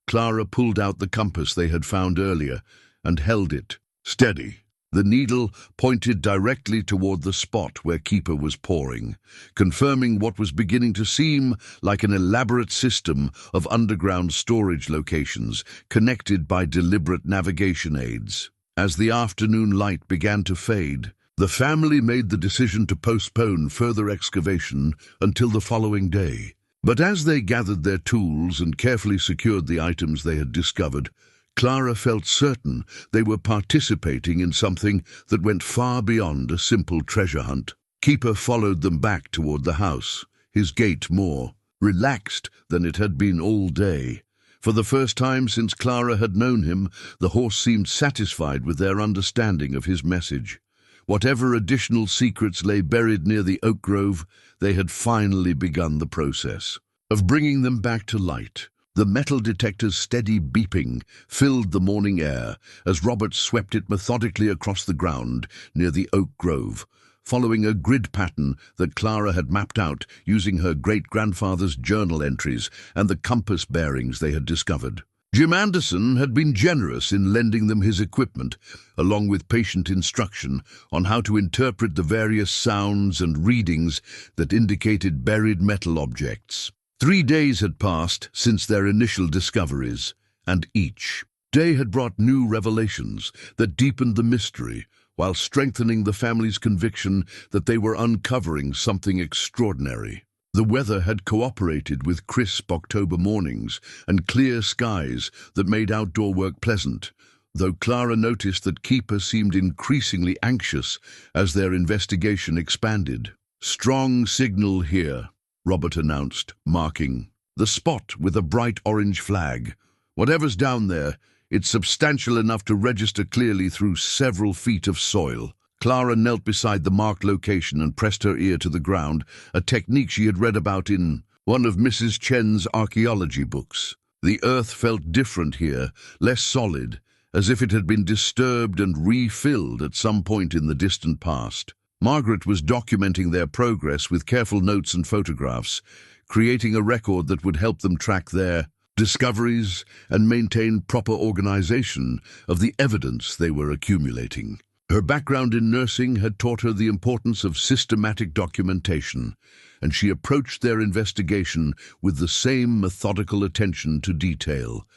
Clara pulled out the compass they had found earlier and held it steady. The needle pointed directly toward the spot where Keeper was pawing, confirming what was beginning to seem like an elaborate system of underground storage locations connected by deliberate navigation aids. As the afternoon light began to fade, the family made the decision to postpone further excavation until the following day. But as they gathered their tools and carefully secured the items they had discovered, Clara felt certain they were participating in something that went far beyond a simple treasure hunt. Keeper followed them back toward the house, his gait more relaxed than it had been all day. For the first time since Clara had known him, the horse seemed satisfied with their understanding of his message. Whatever additional secrets lay buried near the oak grove, they had finally begun the process of bringing them back to light. The metal detector's steady beeping filled the morning air as Robert swept it methodically across the ground near the oak grove, following a grid pattern that Clara had mapped out using her great-grandfather's journal entries and the compass bearings they had discovered. Jim Anderson had been generous in lending them his equipment, along with patient instruction on how to interpret the various sounds and readings that indicated buried metal objects. 3 days had passed since their initial discoveries, and each day had brought new revelations that deepened the mystery, while strengthening the family's conviction that they were uncovering something extraordinary. The weather had cooperated with crisp October mornings and clear skies that made outdoor work pleasant, though Clara noticed that Keeper seemed increasingly anxious as their investigation expanded. "Strong signal here," Robert announced, marking the spot with a bright orange flag. "Whatever's down there, it's substantial enough to register clearly through several feet of soil." Clara knelt beside the marked location and pressed her ear to the ground, a technique she had read about in one of Mrs. Chen's archaeology books. The earth felt different here, less solid, as if it had been disturbed and refilled at some point in the distant past. Margaret was documenting their progress with careful notes and photographs, creating a record that would help them track their discoveries and maintain proper organization of the evidence they were accumulating. Her background in nursing had taught her the importance of systematic documentation, and she approached their investigation with the same methodical attention to detail.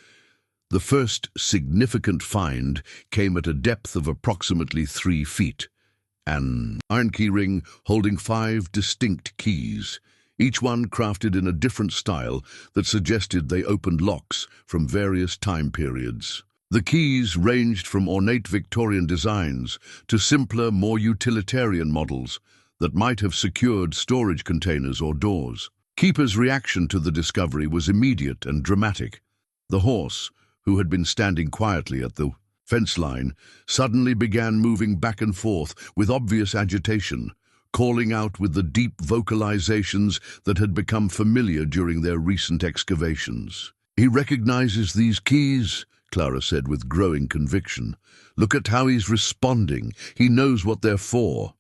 The first significant find came at a depth of approximately 3 feet. An iron key ring holding 5 distinct keys, each one crafted in a different style that suggested they opened locks from various time periods. The keys ranged from ornate Victorian designs to simpler, more utilitarian models that might have secured storage containers or doors. Keeper's reaction to the discovery was immediate and dramatic. The horse, who had been standing quietly at the fence line suddenly began moving back and forth with obvious agitation, calling out with the deep vocalizations that had become familiar during their recent excavations. "He recognizes these keys," Clara said with growing conviction. "Look at how he's responding. He knows what they're for."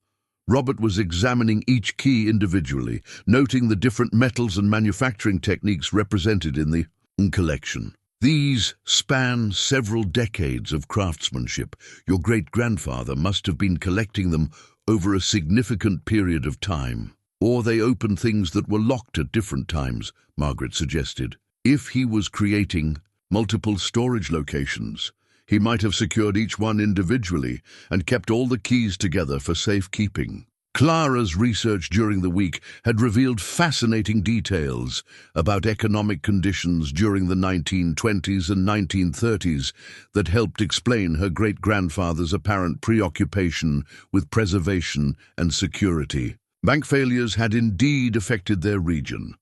Robert was examining each key individually, noting the different metals and manufacturing techniques represented in the collection. "These span several decades of craftsmanship. Your great-grandfather must have been collecting them over a significant period of time. Or they open things that were locked at different times," Margaret suggested. "If he was creating multiple storage locations, he might have secured each one individually and kept all the keys together for safekeeping." Clara's research during the week had revealed fascinating details about economic conditions during the 1920s and 1930s that helped explain her great-grandfather's apparent preoccupation with preservation and security. Bank failures had indeed affected their region,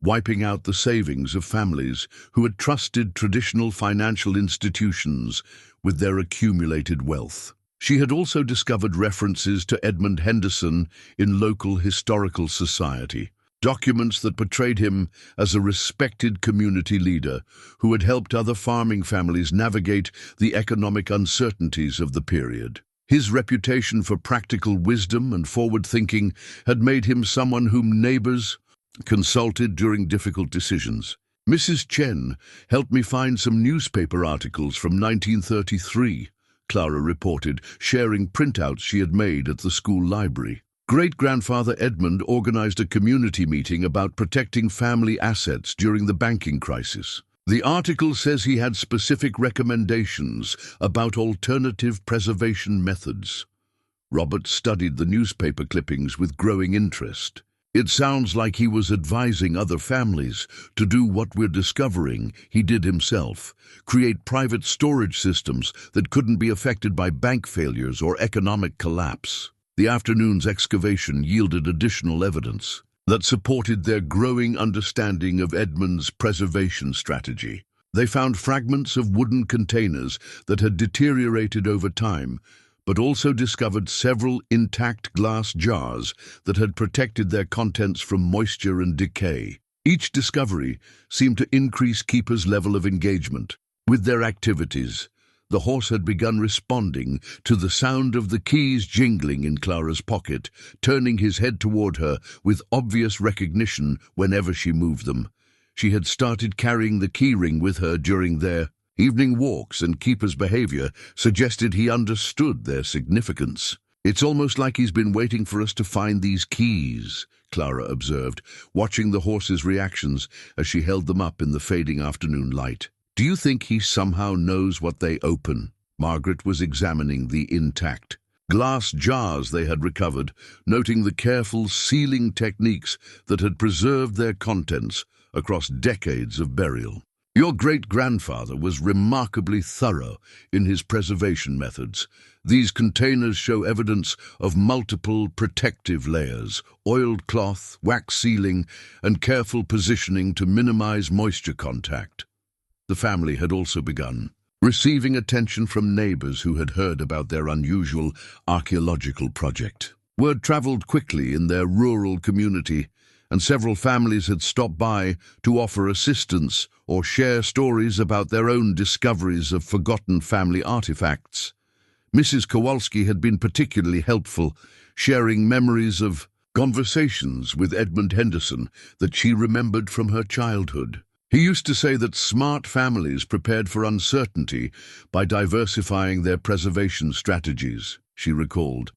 wiping out the savings of families who had trusted traditional financial institutions with their accumulated wealth. She had also discovered references to Edmund Henderson in local historical society, documents that portrayed him as a respected community leader who had helped other farming families navigate the economic uncertainties of the period. His reputation for practical wisdom and forward thinking had made him someone whom neighbors consulted during difficult decisions. "Mrs. Chen helped me find some newspaper articles from 1933, Clara reported, sharing printouts she had made at the school library. Great-grandfather Edmund organized a community meeting about protecting family assets during the banking crisis. The article says he had specific recommendations about alternative preservation methods." Robert studied the newspaper clippings with growing interest. "It sounds like he was advising other families to do what we're discovering he did himself, create private storage systems that couldn't be affected by bank failures or economic collapse." The afternoon's excavation yielded additional evidence that supported their growing understanding of Edmund's preservation strategy. They found fragments of wooden containers that had deteriorated over time, but also discovered several intact glass jars that had protected their contents from moisture and decay. Each discovery seemed to increase Keeper's level of engagement. With their activities, the horse had begun responding to the sound of the keys jingling in Clara's pocket, turning his head toward her with obvious recognition whenever she moved them. She had started carrying the key ring with her during their evening walks, and Keeper's behavior suggested he understood their significance. "It's almost like he's been waiting for us to find these keys," Clara observed, watching the horse's reactions as she held them up in the fading afternoon light. "Do you think he somehow knows what they open?" Margaret was examining the intact glass jars they had recovered, noting the careful sealing techniques that had preserved their contents across decades of burial. "Your great-grandfather was remarkably thorough in his preservation methods. These containers show evidence of multiple protective layers, oiled cloth, wax sealing, and careful positioning to minimize moisture contact." The family had also begun receiving attention from neighbors who had heard about their unusual archaeological project. Word traveled quickly in their rural community, and several families had stopped by to offer assistance or share stories about their own discoveries of forgotten family artifacts. Mrs. Kowalski had been particularly helpful, sharing memories of conversations with Edmund Henderson that she remembered from her childhood. He used to say that smart families prepared for uncertainty by diversifying their preservation strategies, she recalled.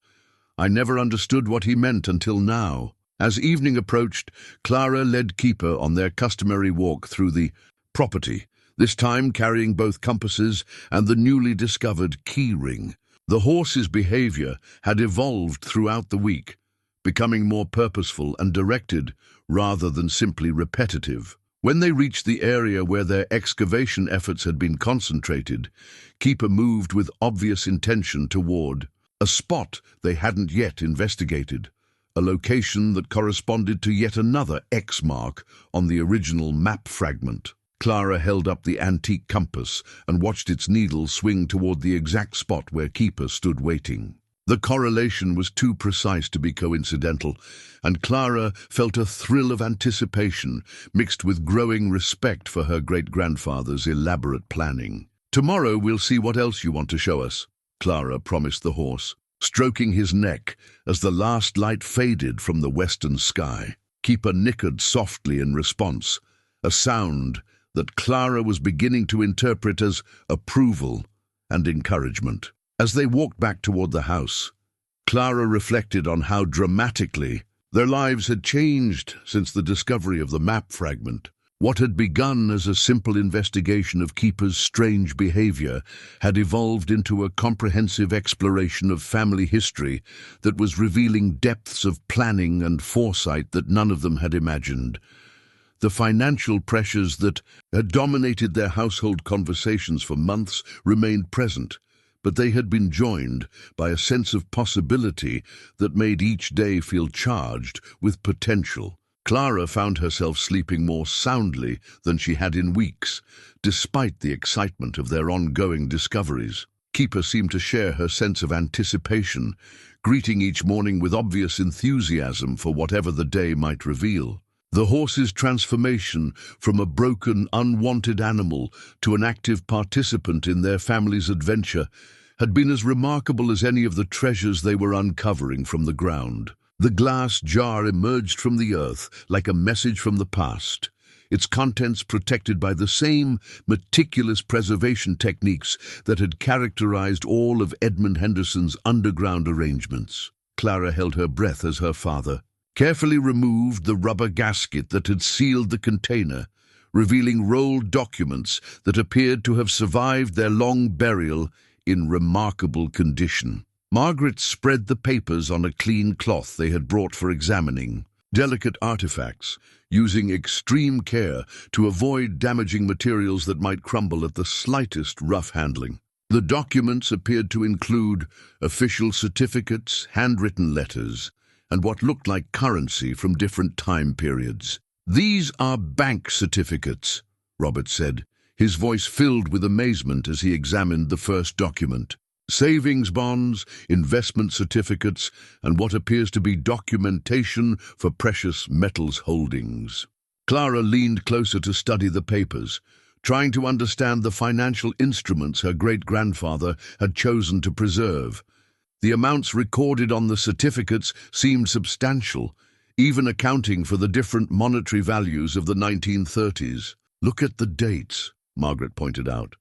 "I never understood what he meant until now." As evening approached, Clara led Keeper on their customary walk through the property, this time carrying both compasses and the newly discovered key ring. The horse's behavior had evolved throughout the week, becoming more purposeful and directed rather than simply repetitive. When they reached the area where their excavation efforts had been concentrated, Keeper moved with obvious intention toward a spot they hadn't yet investigated, a location that corresponded to yet another X mark on the original map fragment. Clara held up the antique compass and watched its needle swing toward the exact spot where Keeper stood waiting. The correlation was too precise to be coincidental, and Clara felt a thrill of anticipation mixed with growing respect for her great-grandfather's elaborate planning. "Tomorrow we'll see what else you want to show us," Clara promised the horse, stroking his neck as the last light faded from the western sky. Keeper nickered softly in response, a sound that Clara was beginning to interpret as approval and encouragement. As they walked back toward the house, Clara reflected on how dramatically their lives had changed since the discovery of the map fragment. What had begun as a simple investigation of Keeper's strange behavior had evolved into a comprehensive exploration of family history that was revealing depths of planning and foresight that none of them had imagined. The financial pressures that had dominated their household conversations for months remained present, but they had been joined by a sense of possibility that made each day feel charged with potential. Clara found herself sleeping more soundly than she had in weeks, despite the excitement of their ongoing discoveries. Keeper seemed to share her sense of anticipation, greeting each morning with obvious enthusiasm for whatever the day might reveal. The horse's transformation from a broken, unwanted animal to an active participant in their family's adventure had been as remarkable as any of the treasures they were uncovering from the ground. The glass jar emerged from the earth like a message from the past, its contents protected by the same meticulous preservation techniques that had characterized all of Edmund Henderson's underground arrangements. Clara held her breath as her father carefully removed the rubber gasket that had sealed the container, revealing rolled documents that appeared to have survived their long burial in remarkable condition. Margaret spread the papers on a clean cloth they had brought for examining, delicate artifacts, using extreme care to avoid damaging materials that might crumble at the slightest rough handling. The documents appeared to include official certificates, handwritten letters, and what looked like currency from different time periods. "These are bank certificates," Robert said, his voice filled with amazement as he examined the first document. "Savings bonds, investment certificates, and what appears to be documentation for precious metals holdings." Clara leaned closer to study the papers, trying to understand the financial instruments her great-grandfather had chosen to preserve. The amounts recorded on the certificates seemed substantial, even accounting for the different monetary values of the 1930s. "Look at the dates," Margaret pointed out.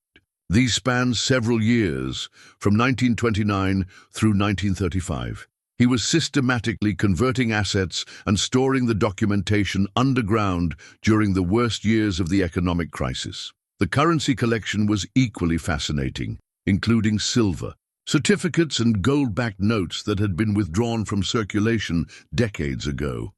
"These span several years, from 1929 through 1935. He was systematically converting assets and storing the documentation underground during the worst years of the economic crisis. The currency collection was equally fascinating, including silver, certificates and gold-backed notes that had been withdrawn from circulation decades ago.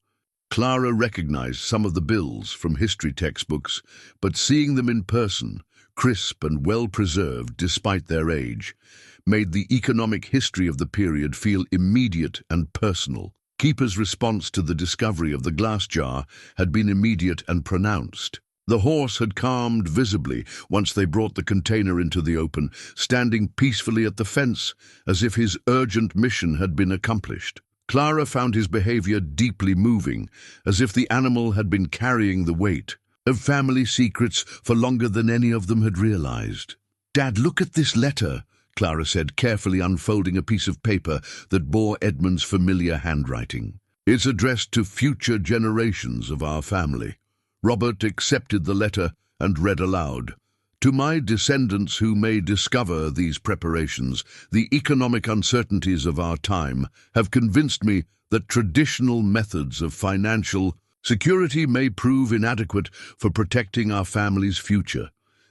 Clara recognized some of the bills from history textbooks, but seeing them in person, crisp and well-preserved despite their age, made the economic history of the period feel immediate and personal. Keeper's response to the discovery of the glass jar had been immediate and pronounced. The horse had calmed visibly once they brought the container into the open, standing peacefully at the fence as if his urgent mission had been accomplished. Clara found his behavior deeply moving, as if the animal had been carrying the weight of family secrets for longer than any of them had realized. "Dad, look at this letter," Clara said, carefully unfolding a piece of paper that bore Edmund's familiar handwriting. "It's addressed to future generations of our family." Robert accepted the letter and read aloud. "To my descendants who may discover these preparations, the economic uncertainties of our time have convinced me that traditional methods of financial security may prove inadequate for protecting our family's future.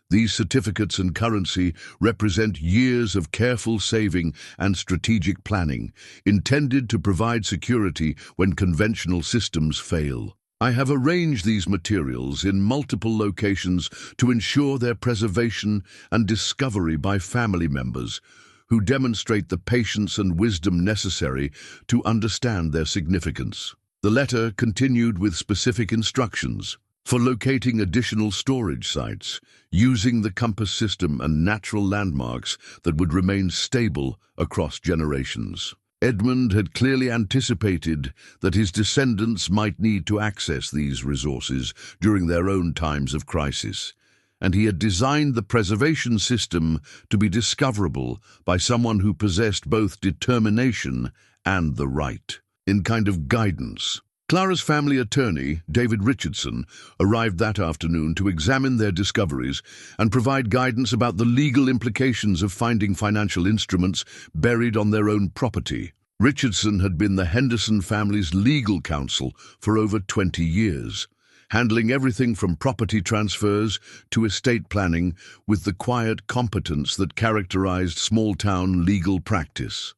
These certificates and currency represent years of careful saving and strategic planning, intended to provide security when conventional systems fail. I have arranged these materials in multiple locations to ensure their preservation and discovery by family members who demonstrate the patience and wisdom necessary to understand their significance." The letter continued with specific instructions. for locating additional storage sites, using the compass system and natural landmarks that would remain stable across generations. Edmund had clearly anticipated that his descendants might need to access these resources during their own times of crisis, and he had designed the preservation system to be discoverable by someone who possessed both determination and the right. In kind of guidance, Clara's family attorney, David Richardson, arrived that afternoon to examine their discoveries and provide guidance about the legal implications of finding financial instruments buried on their own property. Richardson had been the Henderson family's legal counsel for over 20 years, handling everything from property transfers to estate planning with the quiet competence that characterized small-town legal practice.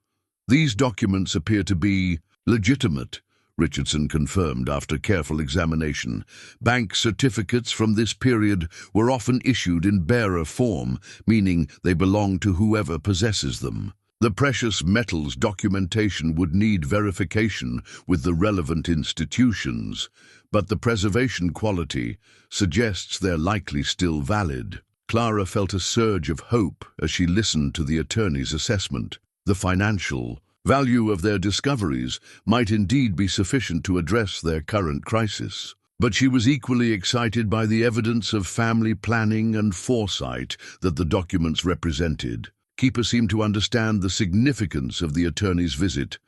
These documents appear to be legitimate, Richardson confirmed after careful examination. Bank certificates from this period were often issued in bearer form, meaning they belong to whoever possesses them. The precious metals documentation would need verification with the relevant institutions, but the preservation quality suggests they're likely still valid. Clara felt a surge of hope as she listened to the attorney's assessment. The financial value of their discoveries might indeed be sufficient to address their current crisis. But she was equally excited by the evidence of family planning and foresight that the documents represented. Keeper seemed to understand the significance of the attorney's visit,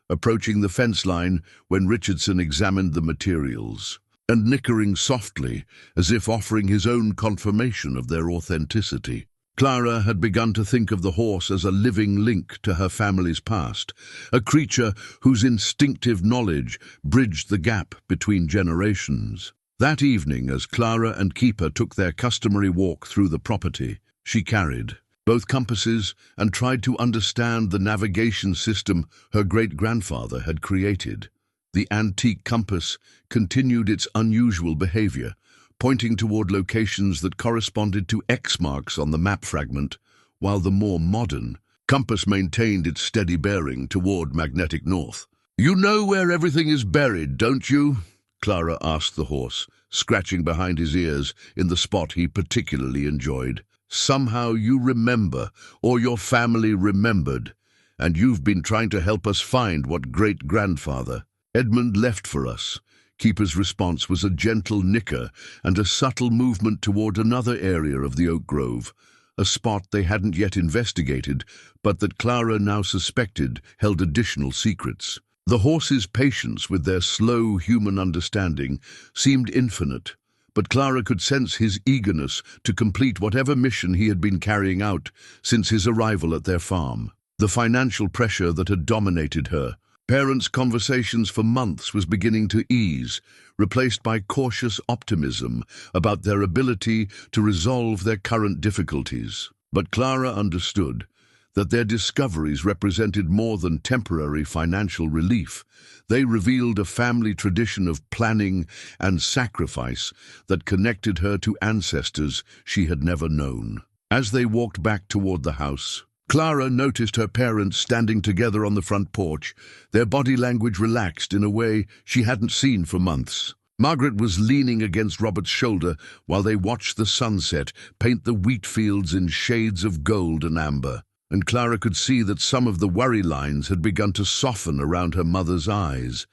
approaching the fence line when Richardson examined the materials, and nickering softly as if offering his own confirmation of their authenticity. Clara had begun to think of the horse as a living link to her family's past, a creature whose instinctive knowledge bridged the gap between generations. That evening, as Clara and Keeper took their customary walk through the property, she carried both compasses and tried to understand the navigation system her great-grandfather had created. The antique compass continued its unusual behavior, pointing toward locations that corresponded to X marks on the map fragment, while the more modern compass maintained its steady bearing toward magnetic north. "You know where everything is buried, don't you?" Clara asked the horse, scratching behind his ears in the spot he particularly enjoyed. "Somehow you remember, or your family remembered, and you've been trying to help us find what great-grandfather Edmund left for us." Keeper's response was a gentle nicker and a subtle movement toward another area of the oak grove, a spot they hadn't yet investigated, but that Clara now suspected held additional secrets. The horse's patience with their slow human understanding seemed infinite, but Clara could sense his eagerness to complete whatever mission he had been carrying out since his arrival at their farm. The financial pressure that had dominated her parents' conversations for months was beginning to ease, replaced by cautious optimism about their ability to resolve their current difficulties. But Clara understood that their discoveries represented more than temporary financial relief. They revealed a family tradition of planning and sacrifice that connected her to ancestors she had never known. As they walked back toward the house, Clara noticed her parents standing together on the front porch, their body language relaxed in a way she hadn't seen for months. Margaret was leaning against Robert's shoulder while they watched the sunset paint the wheat fields in shades of gold and amber, and Clara could see that some of the worry lines had begun to soften around her mother's eyes.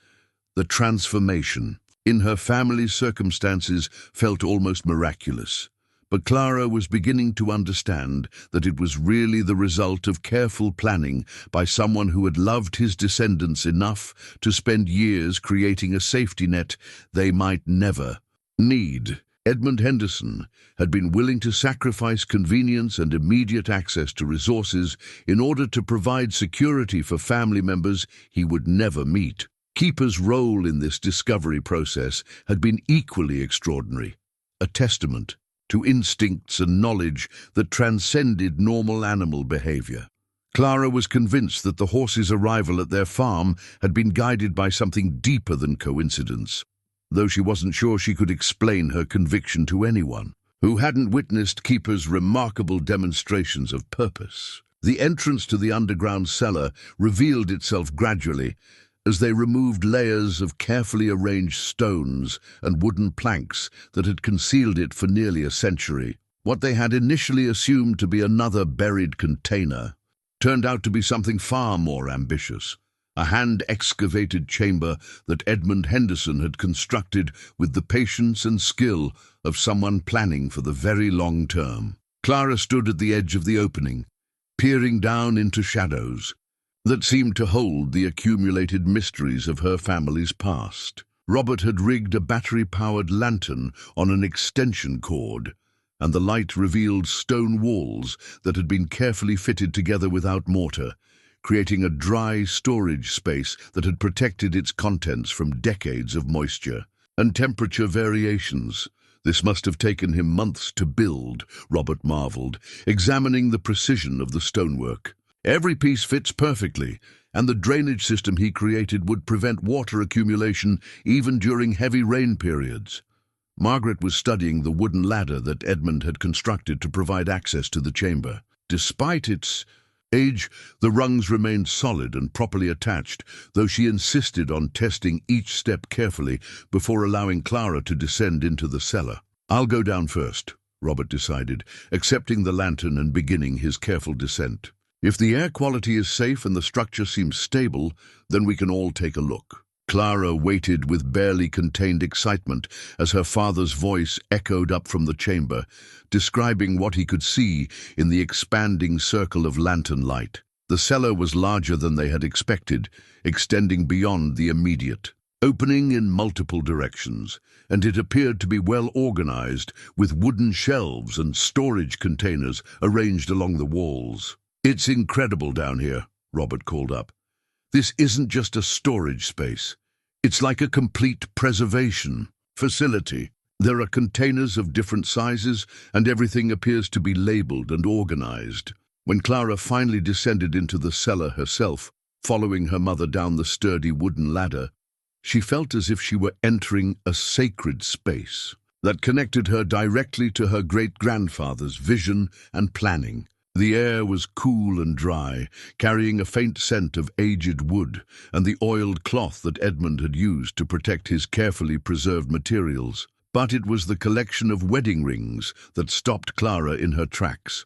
The transformation in her family's circumstances felt almost miraculous. But Clara was beginning to understand that it was really the result of careful planning by someone who had loved his descendants enough to spend years creating a safety net they might never need. Edmund Henderson had been willing to sacrifice convenience and immediate access to resources in order to provide security for family members he would never meet. Keeper's role in this discovery process had been equally extraordinary, a testament to instincts and knowledge that transcended normal animal behavior. Clara was convinced that the horse's arrival at their farm had been guided by something deeper than coincidence, though she wasn't sure she could explain her conviction to anyone who hadn't witnessed Keeper's remarkable demonstrations of purpose. The entrance to the underground cellar revealed itself gradually as they removed layers of carefully arranged stones and wooden planks that had concealed it for nearly a century. What they had initially assumed to be another buried container turned out to be something far more ambitious. A hand-excavated chamber that Edmund Henderson had constructed with the patience and skill of someone planning for the very long term. Clara stood at the edge of the opening, peering down into shadows that seemed to hold the accumulated mysteries of her family's past. Robert had rigged a battery-powered lantern on an extension cord, and the light revealed stone walls that had been carefully fitted together without mortar, creating a dry storage space that had protected its contents from decades of moisture and temperature variations. This must have taken him months to build, Robert marveled, examining the precision of the stonework. Every piece fits perfectly, and the drainage system he created would prevent water accumulation even during heavy rain periods. Margaret was studying the wooden ladder that Edmund had constructed to provide access to the chamber. Despite its age, the rungs remained solid and properly attached, though she insisted on testing each step carefully before allowing Clara to descend into the cellar. "I'll go down first," Robert decided, accepting the lantern and beginning his careful descent. "If the air quality is safe and the structure seems stable, then we can all take a look." Clara waited with barely contained excitement as her father's voice echoed up from the chamber, describing what he could see in the expanding circle of lantern light. The cellar was larger than they had expected, extending beyond the immediate, opening in multiple directions, and it appeared to be well organized, with wooden shelves and storage containers arranged along the walls. "It's incredible down here," Robert called up. "This isn't just a storage space. It's like a complete preservation facility. There are containers of different sizes, and everything appears to be labeled and organized." When Clara finally descended into the cellar herself, following her mother down the sturdy wooden ladder, she felt as if she were entering a sacred space that connected her directly to her great-grandfather's vision and planning. The air was cool and dry, carrying a faint scent of aged wood and the oiled cloth that Edmund had used to protect his carefully preserved materials. But it was the collection of wedding rings that stopped Clara in her tracks.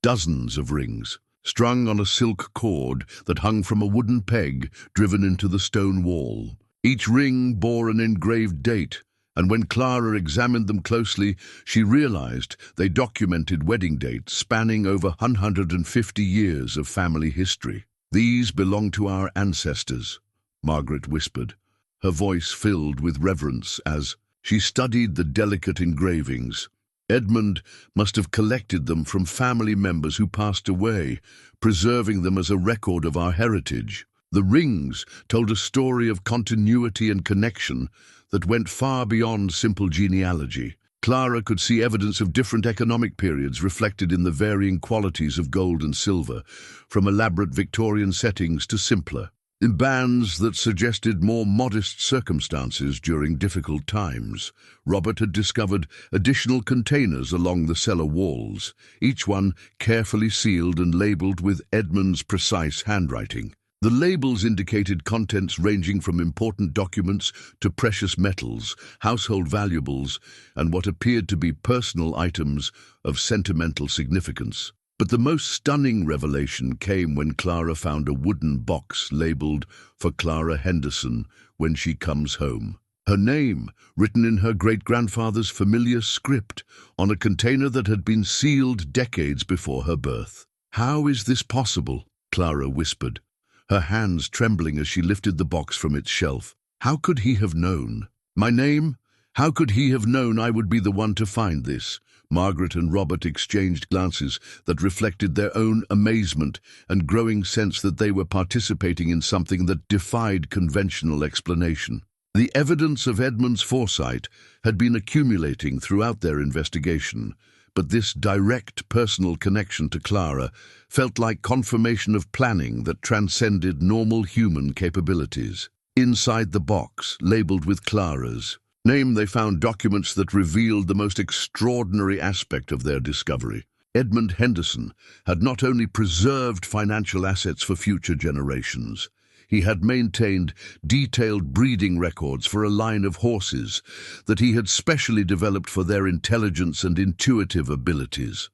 Dozens of rings, strung on a silk cord that hung from a wooden peg driven into the stone wall. Each ring bore an engraved date, and when Clara examined them closely, she realized they documented wedding dates spanning over 150 years of family history. "These belong to our ancestors," Margaret whispered, her voice filled with reverence as she studied the delicate engravings. "Edmund must have collected them from family members who passed away, preserving them as a record of our heritage." The rings told a story of continuity and connection that went far beyond simple genealogy. Clara could see evidence of different economic periods reflected in the varying qualities of gold and silver, from elaborate Victorian settings to simpler, in bands that suggested more modest circumstances during difficult times. Robert had discovered additional containers along the cellar walls, each one carefully sealed and labeled with Edmund's precise handwriting. The labels indicated contents ranging from important documents to precious metals, household valuables, and what appeared to be personal items of sentimental significance. But the most stunning revelation came when Clara found a wooden box labeled "For Clara Henderson when she comes home." Her name, written in her great-grandfather's familiar script, on a container that had been sealed decades before her birth. "How is this possible?" Clara whispered, her hands trembling as she lifted the box from its shelf. "How could he have known? My name? How could he have known I would be the one to find this?" Margaret and Robert exchanged glances that reflected their own amazement and growing sense that they were participating in something that defied conventional explanation. The evidence of Edmund's foresight had been accumulating throughout their investigation, but this direct personal connection to Clara felt like confirmation of planning that transcended normal human capabilities. Inside the box, labeled with Clara's name, they found documents that revealed the most extraordinary aspect of their discovery. Edmund Henderson had not only preserved financial assets for future generations, He had maintained detailed breeding records for a line of horses that he had specially developed for their intelligence and intuitive abilities.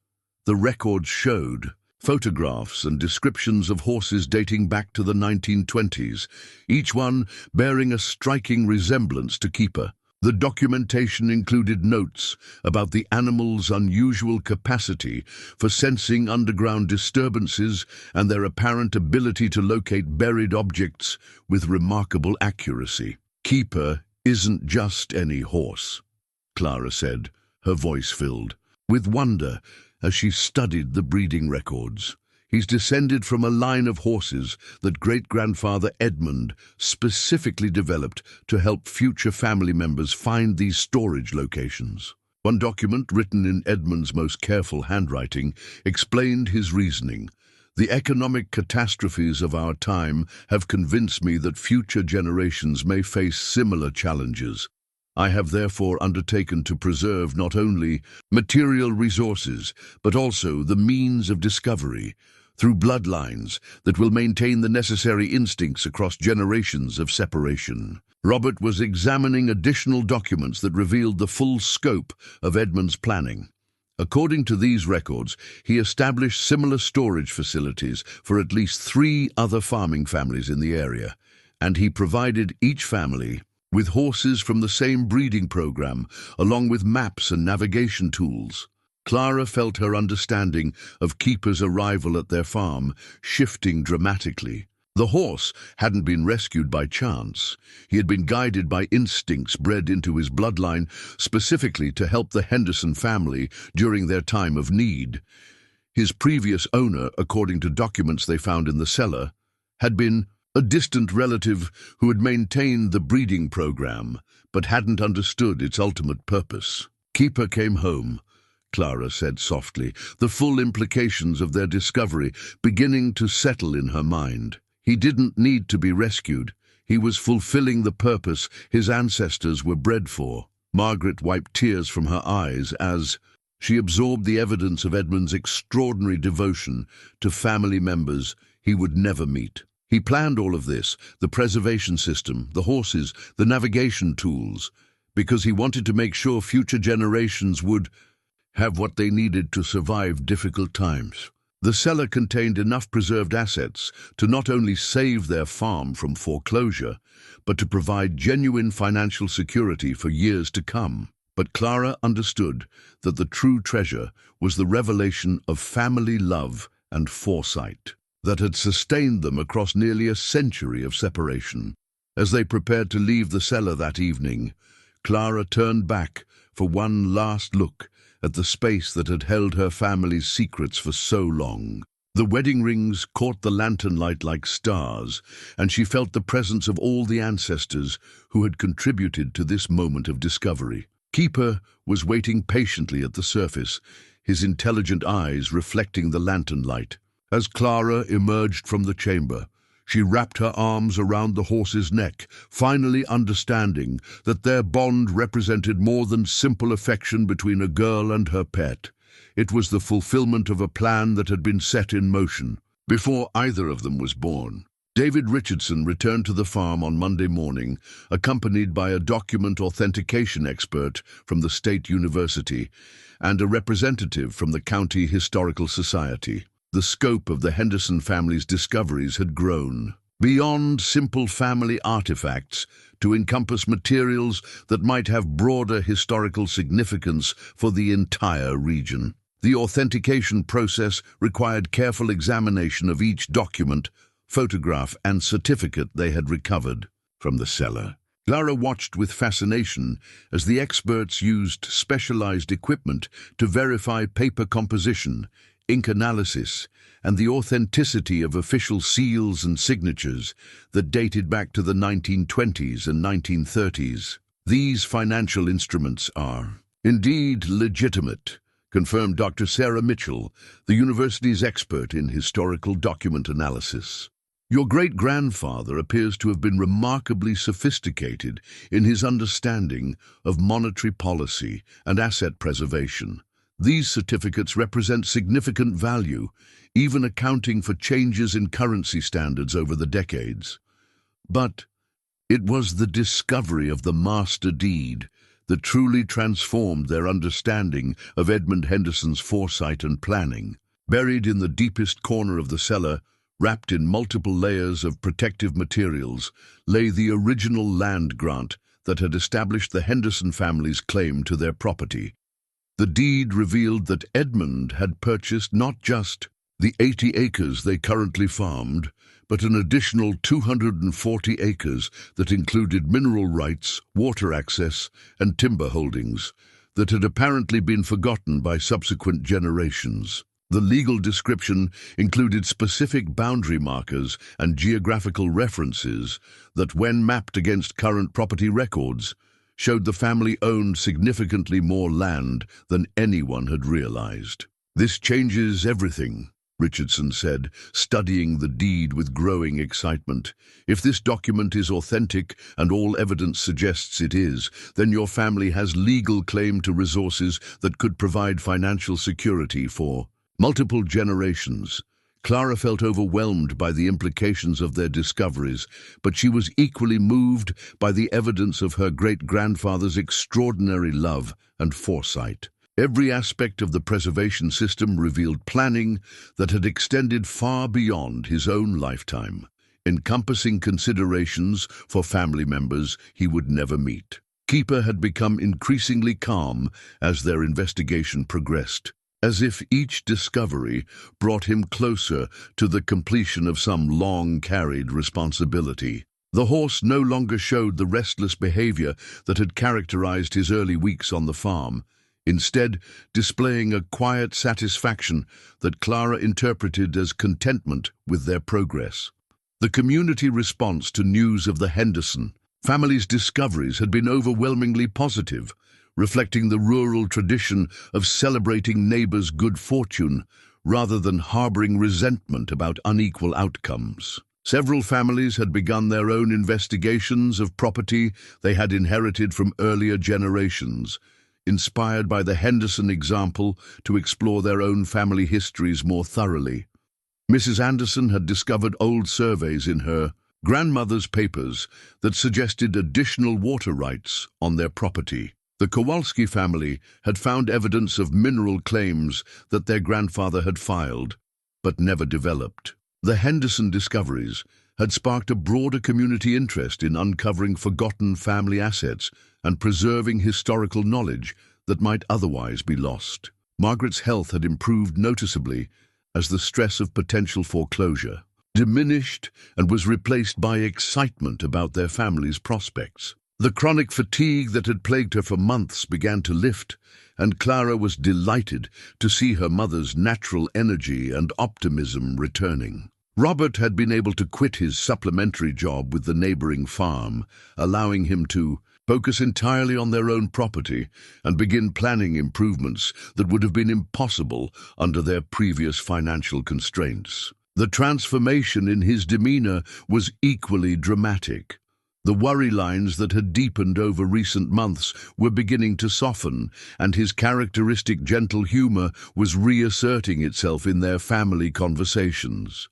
The records showed photographs and descriptions of horses dating back to the 1920s, each one bearing a striking resemblance to Keeper. The documentation included notes about the animal's unusual capacity for sensing underground disturbances and their apparent ability to locate buried objects with remarkable accuracy. Keeper isn't just any horse, Clara said, her voice filled with wonder as she studied the breeding records. He's descended from a line of horses that great-grandfather Edmund specifically developed to help future family members find these storage locations. One document, written in Edmund's most careful handwriting, explained his reasoning. The economic catastrophes of our time have convinced me that future generations may face similar challenges. I have therefore undertaken to preserve not only material resources, but also the means of discovery, through bloodlines that will maintain the necessary instincts across generations of separation. Robert was examining additional documents that revealed the full scope of Edmund's planning. According to these records, he established similar storage facilities for at least 3 other farming families in the area, and he provided each family with horses from the same breeding program, along with maps and navigation tools. Clara felt her understanding of Keeper's arrival at their farm shifting dramatically. The horse hadn't been rescued by chance. He had been guided by instincts bred into his bloodline, specifically to help the Henderson family during their time of need. His previous owner, according to documents they found in the cellar, had been a distant relative who had maintained the breeding program, but hadn't understood its ultimate purpose. Keeper came home, Clara said softly, the full implications of their discovery beginning to settle in her mind. He didn't need to be rescued. He was fulfilling the purpose his ancestors were bred for. Margaret wiped tears from her eyes as she absorbed the evidence of Edmund's extraordinary devotion to family members he would never meet. He planned all of this, the preservation system, the horses, the navigation tools, because he wanted to make sure future generations would have what they needed to survive difficult times. The cellar contained enough preserved assets to not only save their farm from foreclosure, but to provide genuine financial security for years to come. But Clara understood that the true treasure was the revelation of family love and foresight that had sustained them across nearly a century of separation. As they prepared to leave the cellar that evening, Clara turned back for one last look at the space that had held her family's secrets for so long. The wedding rings caught the lantern light like stars, and she felt the presence of all the ancestors who had contributed to this moment of discovery. Keeper was waiting patiently at the surface, his intelligent eyes reflecting the lantern light. As Clara emerged from the chamber, she wrapped her arms around the horse's neck, finally understanding that their bond represented more than simple affection between a girl and her pet. It was the fulfillment of a plan that had been set in motion before either of them was born. David Richardson returned to the farm on Monday morning, accompanied by a document authentication expert from the State University and a representative from the County Historical Society. The scope of the Henderson family's discoveries had grown beyond simple family artifacts to encompass materials that might have broader historical significance for the entire region. The authentication process required careful examination of each document, photograph, and certificate they had recovered from the cellar. Clara watched with fascination as the experts used specialized equipment to verify paper composition, ink analysis, and the authenticity of official seals and signatures that dated back to the 1920s and 1930s. These financial instruments are indeed legitimate, confirmed Dr. Sarah Mitchell, the university's expert in historical document analysis. Your great-grandfather appears to have been remarkably sophisticated in his understanding of monetary policy and asset preservation. These certificates represent significant value, even accounting for changes in currency standards over the decades. But it was the discovery of the master deed that truly transformed their understanding of Edmund Henderson's foresight and planning. Buried in the deepest corner of the cellar, wrapped in multiple layers of protective materials, lay the original land grant that had established the Henderson family's claim to their property. The deed revealed that Edmund had purchased not just the 80 acres they currently farmed, but an additional 240 acres that included mineral rights, water access, and timber holdings that had apparently been forgotten by subsequent generations. The legal description included specific boundary markers and geographical references that, when mapped against current property records, showed the family owned significantly more land than anyone had realized. "This changes everything," Richardson said, studying the deed with growing excitement. "If this document is authentic, and all evidence suggests it is, then your family has legal claim to resources that could provide financial security for multiple generations." Clara felt overwhelmed by the implications of their discoveries, but she was equally moved by the evidence of her great-grandfather's extraordinary love and foresight. Every aspect of the preservation system revealed planning that had extended far beyond his own lifetime, encompassing considerations for family members he would never meet. Keeper had become increasingly calm as their investigation progressed, as if each discovery brought him closer to the completion of some long-carried responsibility. The horse no longer showed the restless behavior that had characterized his early weeks on the farm, instead displaying a quiet satisfaction that Clara interpreted as contentment with their progress. The community response to news of the Henderson family's discoveries had been overwhelmingly positive, reflecting the rural tradition of celebrating neighbors' good fortune rather than harboring resentment about unequal outcomes. Several families had begun their own investigations of property they had inherited from earlier generations, inspired by the Henderson example to explore their own family histories more thoroughly. Mrs. Anderson had discovered old surveys in her grandmother's papers that suggested additional water rights on their property. The Kowalski family had found evidence of mineral claims that their grandfather had filed, but never developed. The Henderson discoveries had sparked a broader community interest in uncovering forgotten family assets and preserving historical knowledge that might otherwise be lost. Margaret's health had improved noticeably as the stress of potential foreclosure diminished and was replaced by excitement about their family's prospects. The chronic fatigue that had plagued her for months began to lift, and Clara was delighted to see her mother's natural energy and optimism returning. Robert had been able to quit his supplementary job with the neighboring farm, allowing him to focus entirely on their own property and begin planning improvements that would have been impossible under their previous financial constraints. The transformation in his demeanor was equally dramatic. The worry lines that had deepened over recent months were beginning to soften, and his characteristic gentle humor was reasserting itself in their family conversations.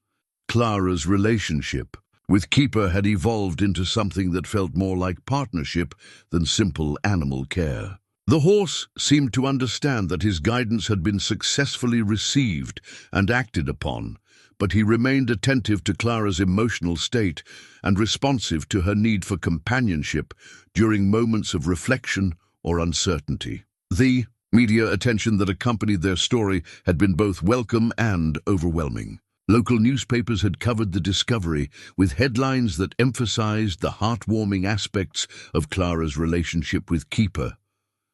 Clara's relationship with Keeper had evolved into something that felt more like partnership than simple animal care. The horse seemed to understand that his guidance had been successfully received and acted upon, but he remained attentive to Clara's emotional state and responsive to her need for companionship during moments of reflection or uncertainty. The media attention that accompanied their story had been both welcome and overwhelming. Local newspapers had covered the discovery with headlines that emphasized the heartwarming aspects of Clara's relationship with Keeper,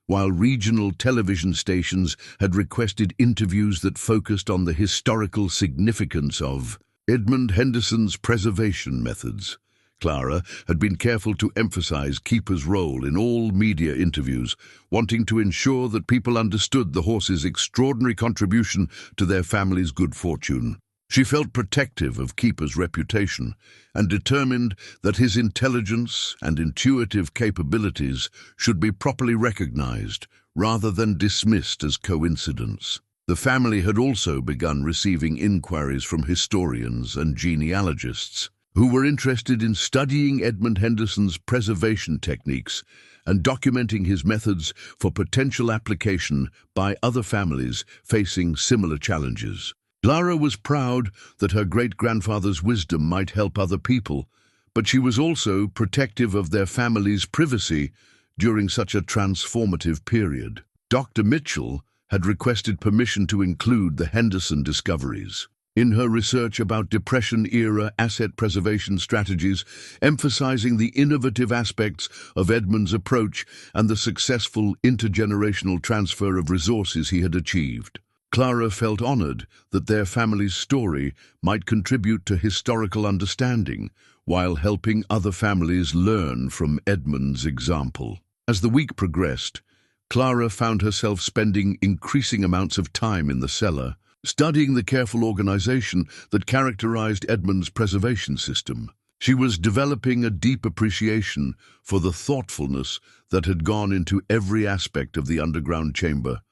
while regional television stations had requested interviews that focused on the historical significance of Edmund Henderson's preservation methods. Clara had been careful to emphasize Keeper's role in all media interviews, wanting to ensure that people understood the horse's extraordinary contribution to their family's good fortune. She felt protective of Keeper's reputation and determined that his intelligence and intuitive capabilities should be properly recognized rather than dismissed as coincidence. The family had also begun receiving inquiries from historians and genealogists, who were interested in studying Edmund Henderson's preservation techniques and documenting his methods for potential application by other families facing similar challenges. Clara was proud that her great-grandfather's wisdom might help other people, but she was also protective of their family's privacy during such a transformative period. Dr. Mitchell had requested permission to include the Henderson discoveries in her research about Depression-era asset preservation strategies, emphasizing the innovative aspects of Edmund's approach and the successful intergenerational transfer of resources he had achieved. Clara felt honored that their family's story might contribute to historical understanding while helping other families learn from Edmund's example. As the week progressed, Clara found herself spending increasing amounts of time in the cellar, studying the careful organization that characterized Edmund's preservation system. She was developing a deep appreciation for the thoughtfulness that had gone into every aspect of the underground chamber,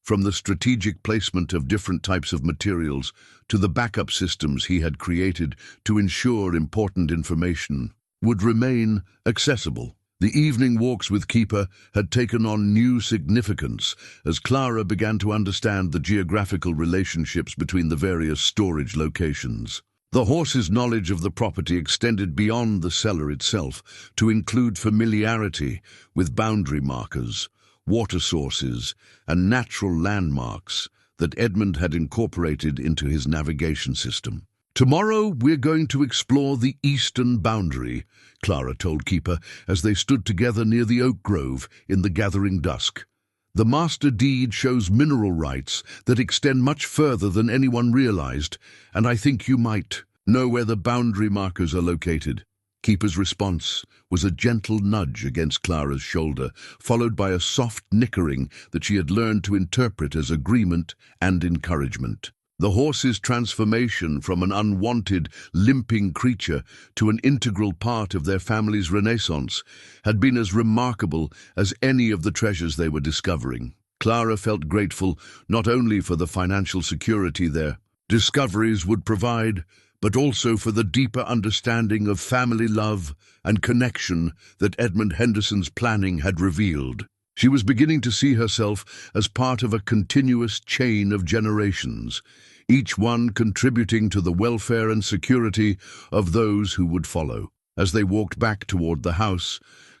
from the strategic placement of different types of materials to the backup systems he had created to ensure important information would remain accessible. The evening walks with Keeper had taken on new significance as Clara began to understand the geographical relationships between the various storage locations. The horse's knowledge of the property extended beyond the cellar itself to include familiarity with boundary markers, water sources, and natural landmarks that Edmund had incorporated into his navigation system. "Tomorrow we're going to explore the eastern boundary," Clara told Keeper as they stood together near the oak grove in the gathering dusk. "The master deed shows mineral rights that extend much further than anyone realized, and I think you might know where the boundary markers are located." Keeper's response was a gentle nudge against Clara's shoulder, followed by a soft nickering that she had learned to interpret as agreement and encouragement. The horse's transformation from an unwanted, limping creature to an integral part of their family's renaissance had been as remarkable as any of the treasures they were discovering. Clara felt grateful not only for the financial security their discoveries would provide, but also for the deeper understanding of family love and connection that Edmund Henderson's planning had revealed. She was beginning to see herself as part of a continuous chain of generations, each one contributing to the welfare and security of those who would follow. As they walked back toward the house,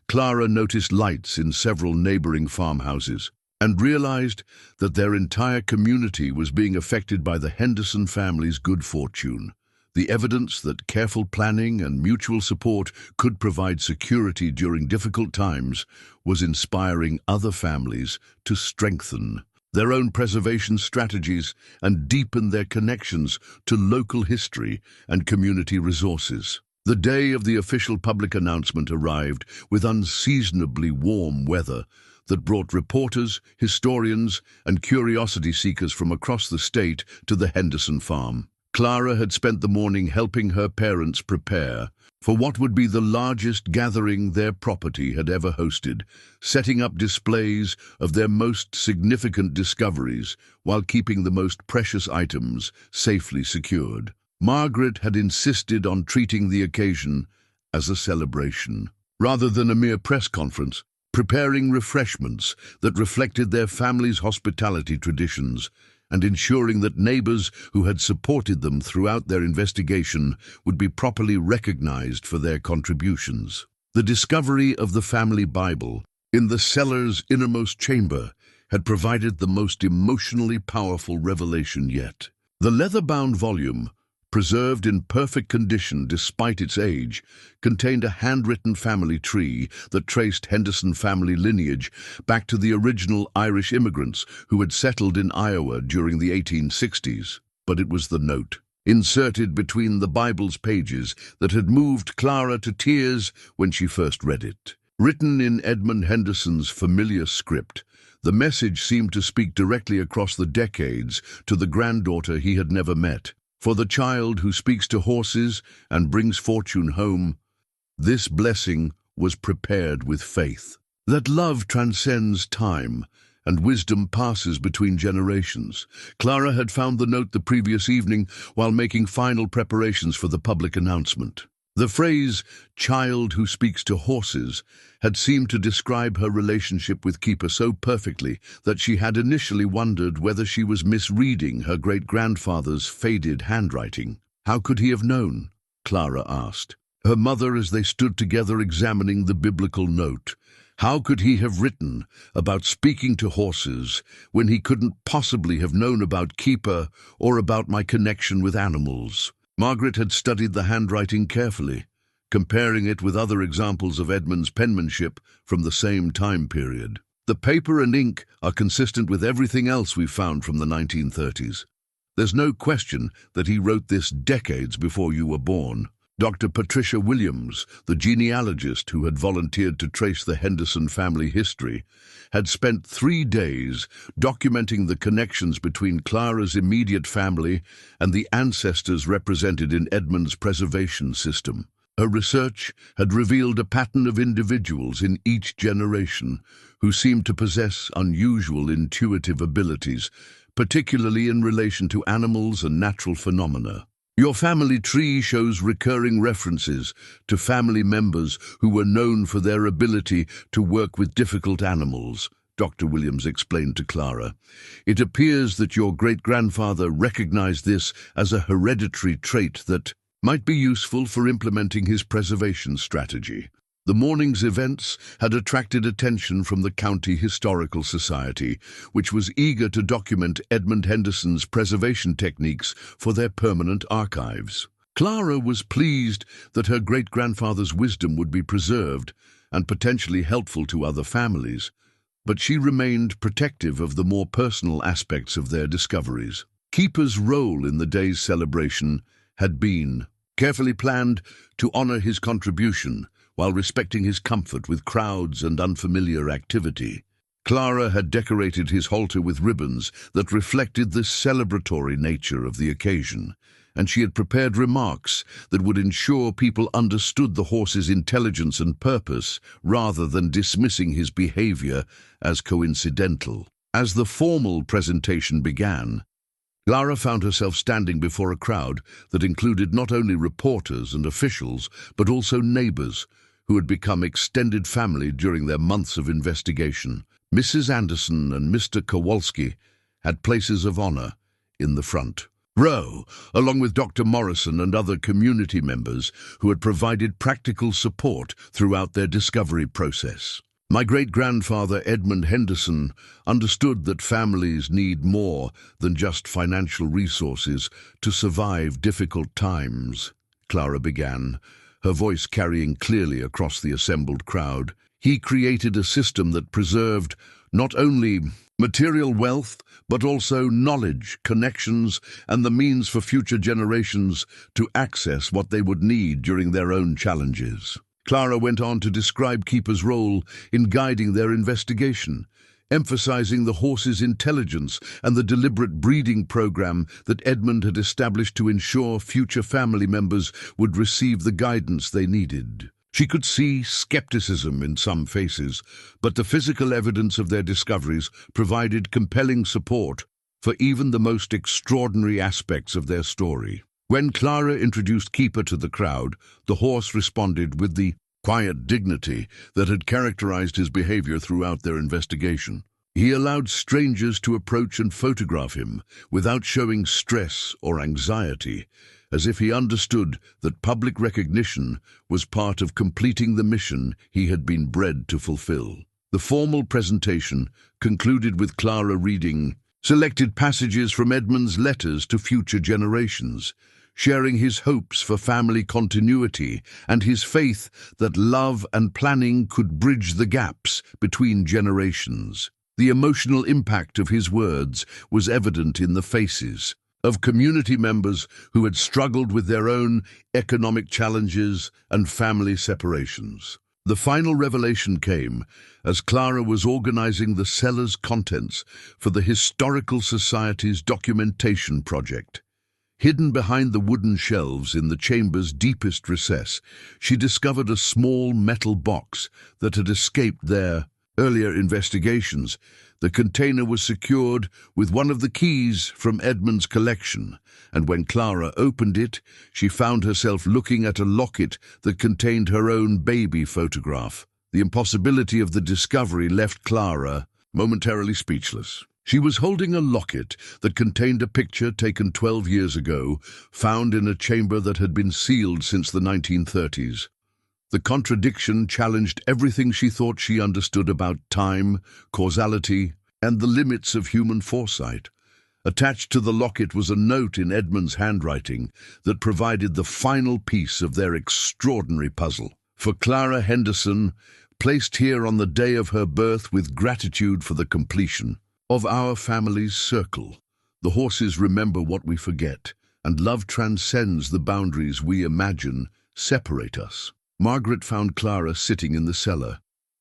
Clara noticed lights in several neighboring farmhouses and realized that their entire community was being affected by the Henderson family's good fortune. The evidence that careful planning and mutual support could provide security during difficult times was inspiring other families to strengthen their own preservation strategies and deepen their connections to local history and community resources. The day of the official public announcement arrived with unseasonably warm weather that brought reporters, historians, and curiosity seekers from across the state to the Henderson farm. Clara had spent the morning helping her parents prepare for what would be the largest gathering their property had ever hosted, setting up displays of their most significant discoveries while keeping the most precious items safely secured. Margaret had insisted on treating the occasion as a celebration, rather than a mere press conference, preparing refreshments that reflected their family's hospitality traditions and ensuring that neighbors who had supported them throughout their investigation would be properly recognized for their contributions. The discovery of the family Bible in the cellar's innermost chamber had provided the most emotionally powerful revelation yet. The leather-bound volume, preserved in perfect condition despite its age, contained a handwritten family tree that traced Henderson family lineage back to the original Irish immigrants who had settled in Iowa during the 1860s. But it was the note, inserted between the Bible's pages, that had moved Clara to tears when she first read it. Written in Edmund Henderson's familiar script, the message seemed to speak directly across the decades to the granddaughter he had never met. For the child who speaks to horses and brings fortune home, this blessing was prepared with faith. That love transcends time and wisdom passes between generations. Clara had found the note the previous evening while making final preparations for the public announcement. The phrase, "child who speaks to horses," had seemed to describe her relationship with Keeper so perfectly that she had initially wondered whether she was misreading her great-grandfather's faded handwriting. How could he have known? Clara asked her mother as they stood together examining the biblical note. How could he have written about speaking to horses when he couldn't possibly have known about Keeper or about my connection with animals? Margaret had studied the handwriting carefully, comparing it with other examples of Edmund's penmanship from the same time period. The paper and ink are consistent with everything else we've found from the 1930s. There's no question that he wrote this decades before you were born. Dr. Patricia Williams, the genealogist who had volunteered to trace the Henderson family history, had spent 3 days documenting the connections between Clara's immediate family and the ancestors represented in Edmund's preservation system. Her research had revealed a pattern of individuals in each generation who seemed to possess unusual intuitive abilities, particularly in relation to animals and natural phenomena. Your family tree shows recurring references to family members who were known for their ability to work with difficult animals, Dr. Williams explained to Clara. It appears that your great-grandfather recognized this as a hereditary trait that might be useful for implementing his preservation strategy. The morning's events had attracted attention from the County Historical Society, which was eager to document Edmund Henderson's preservation techniques for their permanent archives. Clara was pleased that her great-grandfather's wisdom would be preserved and potentially helpful to other families, but she remained protective of the more personal aspects of their discoveries. Keeper's role in the day's celebration had been carefully planned to honor his contribution, while respecting his comfort with crowds and unfamiliar activity. Clara had decorated his halter with ribbons that reflected the celebratory nature of the occasion, and she had prepared remarks that would ensure people understood the horse's intelligence and purpose rather than dismissing his behavior as coincidental. As the formal presentation began, Clara found herself standing before a crowd that included not only reporters and officials, but also neighbors who had become extended family during their months of investigation. Mrs. Anderson and Mr. Kowalski had places of honor in the front row, along with Dr. Morrison and other community members who had provided practical support throughout their discovery process. My great-grandfather Edmund Henderson understood that families need more than just financial resources to survive difficult times, Clara began, her voice carrying clearly across the assembled crowd. He created a system that preserved not only material wealth, but also knowledge, connections, and the means for future generations to access what they would need during their own challenges. Clara went on to describe Keeper's role in guiding their investigation, emphasizing the horse's intelligence and the deliberate breeding program that Edmund had established to ensure future family members would receive the guidance they needed. She could see skepticism in some faces, but the physical evidence of their discoveries provided compelling support for even the most extraordinary aspects of their story. When Clara introduced Keeper to the crowd, the horse responded with the quiet dignity that had characterized his behavior throughout their investigation. He allowed strangers to approach and photograph him without showing stress or anxiety, as if he understood that public recognition was part of completing the mission he had been bred to fulfill. The formal presentation concluded with Clara reading selected passages from Edmund's letters to future generations, sharing his hopes for family continuity and his faith that love and planning could bridge the gaps between generations. The emotional impact of his words was evident in the faces of community members who had struggled with their own economic challenges and family separations. The final revelation came as Clara was organizing the cellar's contents for the Historical Society's documentation project. Hidden behind the wooden shelves in the chamber's deepest recess, she discovered a small metal box that had escaped their earlier investigations. The container was secured with one of the keys from Edmund's collection, and when Clara opened it, she found herself looking at a locket that contained her own baby photograph. The impossibility of the discovery left Clara momentarily speechless. She was holding a locket that contained a picture taken 12 years ago, found in a chamber that had been sealed since the 1930s. The contradiction challenged everything she thought she understood about time, causality, and the limits of human foresight. Attached to the locket was a note in Edmund's handwriting that provided the final piece of their extraordinary puzzle. For Clara Henderson, placed here on the day of her birth with gratitude for the completion of our family's circle. The horses remember what we forget, and love transcends the boundaries we imagine separate us. Margaret found Clara sitting in the cellar,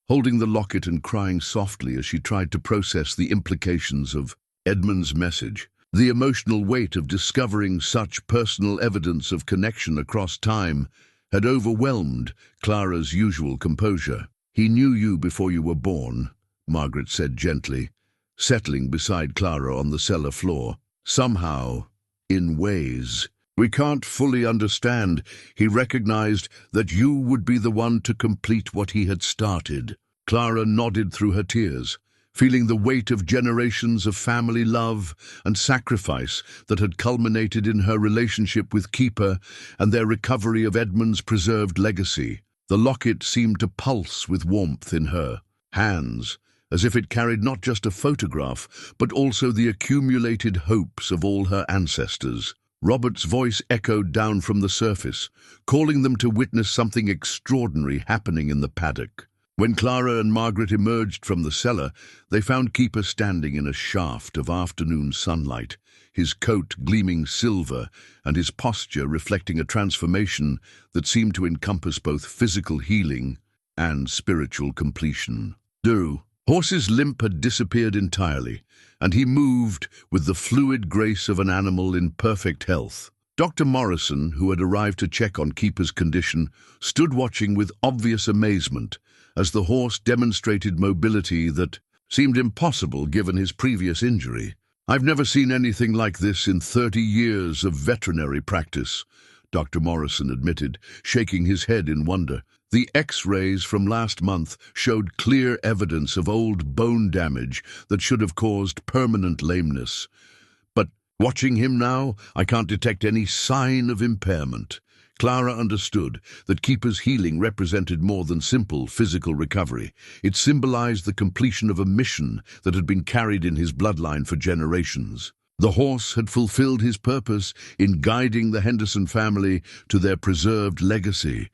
holding the locket and crying softly as she tried to process the implications of Edmund's message. The emotional weight of discovering such personal evidence of connection across time had overwhelmed Clara's usual composure. "He knew you before you were born," Margaret said gently, settling beside Clara on the cellar floor. "Somehow, in ways we can't fully understand, he recognized that you would be the one to complete what he had started." Clara nodded through her tears, feeling the weight of generations of family love and sacrifice that had culminated in her relationship with Keeper and their recovery of Edmund's preserved legacy. The locket seemed to pulse with warmth in her hands, as if it carried not just a photograph, but also the accumulated hopes of all her ancestors. Robert's voice echoed down from the surface, calling them to witness something extraordinary happening in the paddock. When Clara and Margaret emerged from the cellar, they found Keeper standing in a shaft of afternoon sunlight, his coat gleaming silver and his posture reflecting a transformation that seemed to encompass both physical healing and spiritual completion. Horse's limp had disappeared entirely, and he moved with the fluid grace of an animal in perfect health. Dr. Morrison, who had arrived to check on Keeper's condition, stood watching with obvious amazement as the horse demonstrated mobility that seemed impossible given his previous injury. "I've never seen anything like this in 30 years of veterinary practice," Dr. Morrison admitted, shaking his head in wonder. The X-rays from last month showed clear evidence of old bone damage that should have caused permanent lameness. But watching him now, I can't detect any sign of impairment. Clara understood that Keeper's healing represented more than simple physical recovery. It symbolized the completion of a mission that had been carried in his bloodline for generations. The horse had fulfilled his purpose in guiding the Henderson family to their preserved legacy,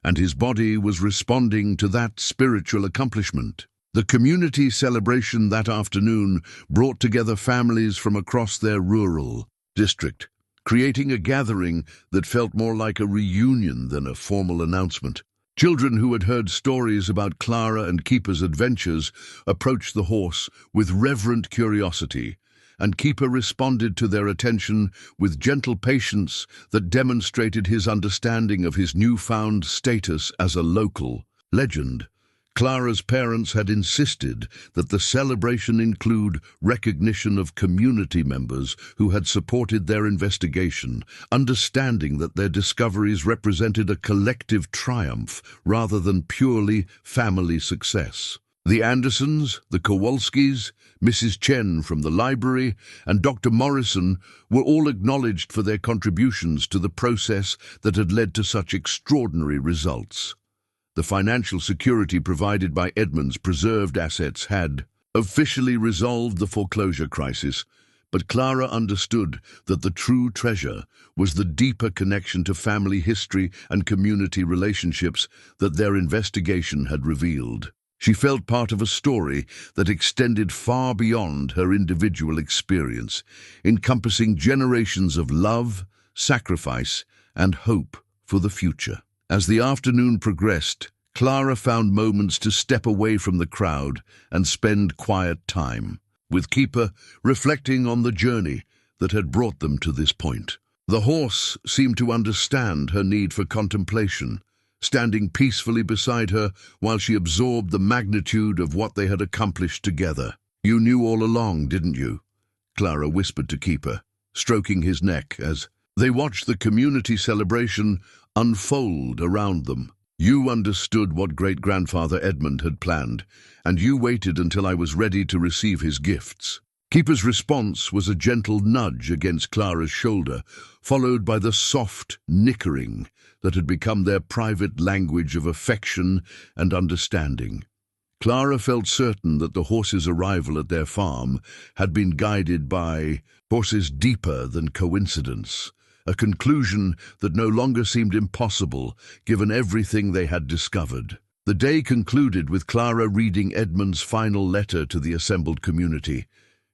and his body was responding to that spiritual accomplishment. The community celebration that afternoon brought together families from across their rural district, creating a gathering that felt more like a reunion than a formal announcement. Children who had heard stories about Clara and Keeper's adventures approached the horse with reverent curiosity, and Keeper responded to their attention with gentle patience that demonstrated his understanding of his newfound status as a local legend. Clara's parents had insisted that the celebration include recognition of community members who had supported their investigation, understanding that their discoveries represented a collective triumph rather than purely family success. The Andersons, the Kowalskis, Mrs. Chen from the library, and Dr. Morrison were all acknowledged for their contributions to the process that had led to such extraordinary results. The financial security provided by Edmund's preserved assets had officially resolved the foreclosure crisis, but Clara understood that the true treasure was the deeper connection to family history and community relationships that their investigation had revealed. She felt part of a story that extended far beyond her individual experience, encompassing generations of love, sacrifice, and hope for the future. As the afternoon progressed, Clara found moments to step away from the crowd and spend quiet time with Keeper, reflecting on the journey that had brought them to this point. The horse seemed to understand her need for contemplation, standing peacefully beside her while she absorbed the magnitude of what they had accomplished together. "You knew all along, didn't you?" Clara whispered to Keeper, stroking his neck as they watched the community celebration unfold around them. "You understood what great-grandfather Edmund had planned, and you waited until I was ready to receive his gifts." Keeper's response was a gentle nudge against Clara's shoulder, followed by the soft nickering that had become their private language of affection and understanding. Clara felt certain that the horses' arrival at their farm had been guided by forces deeper than coincidence, a conclusion that no longer seemed impossible given everything they had discovered. The day concluded with Clara reading Edmund's final letter to the assembled community,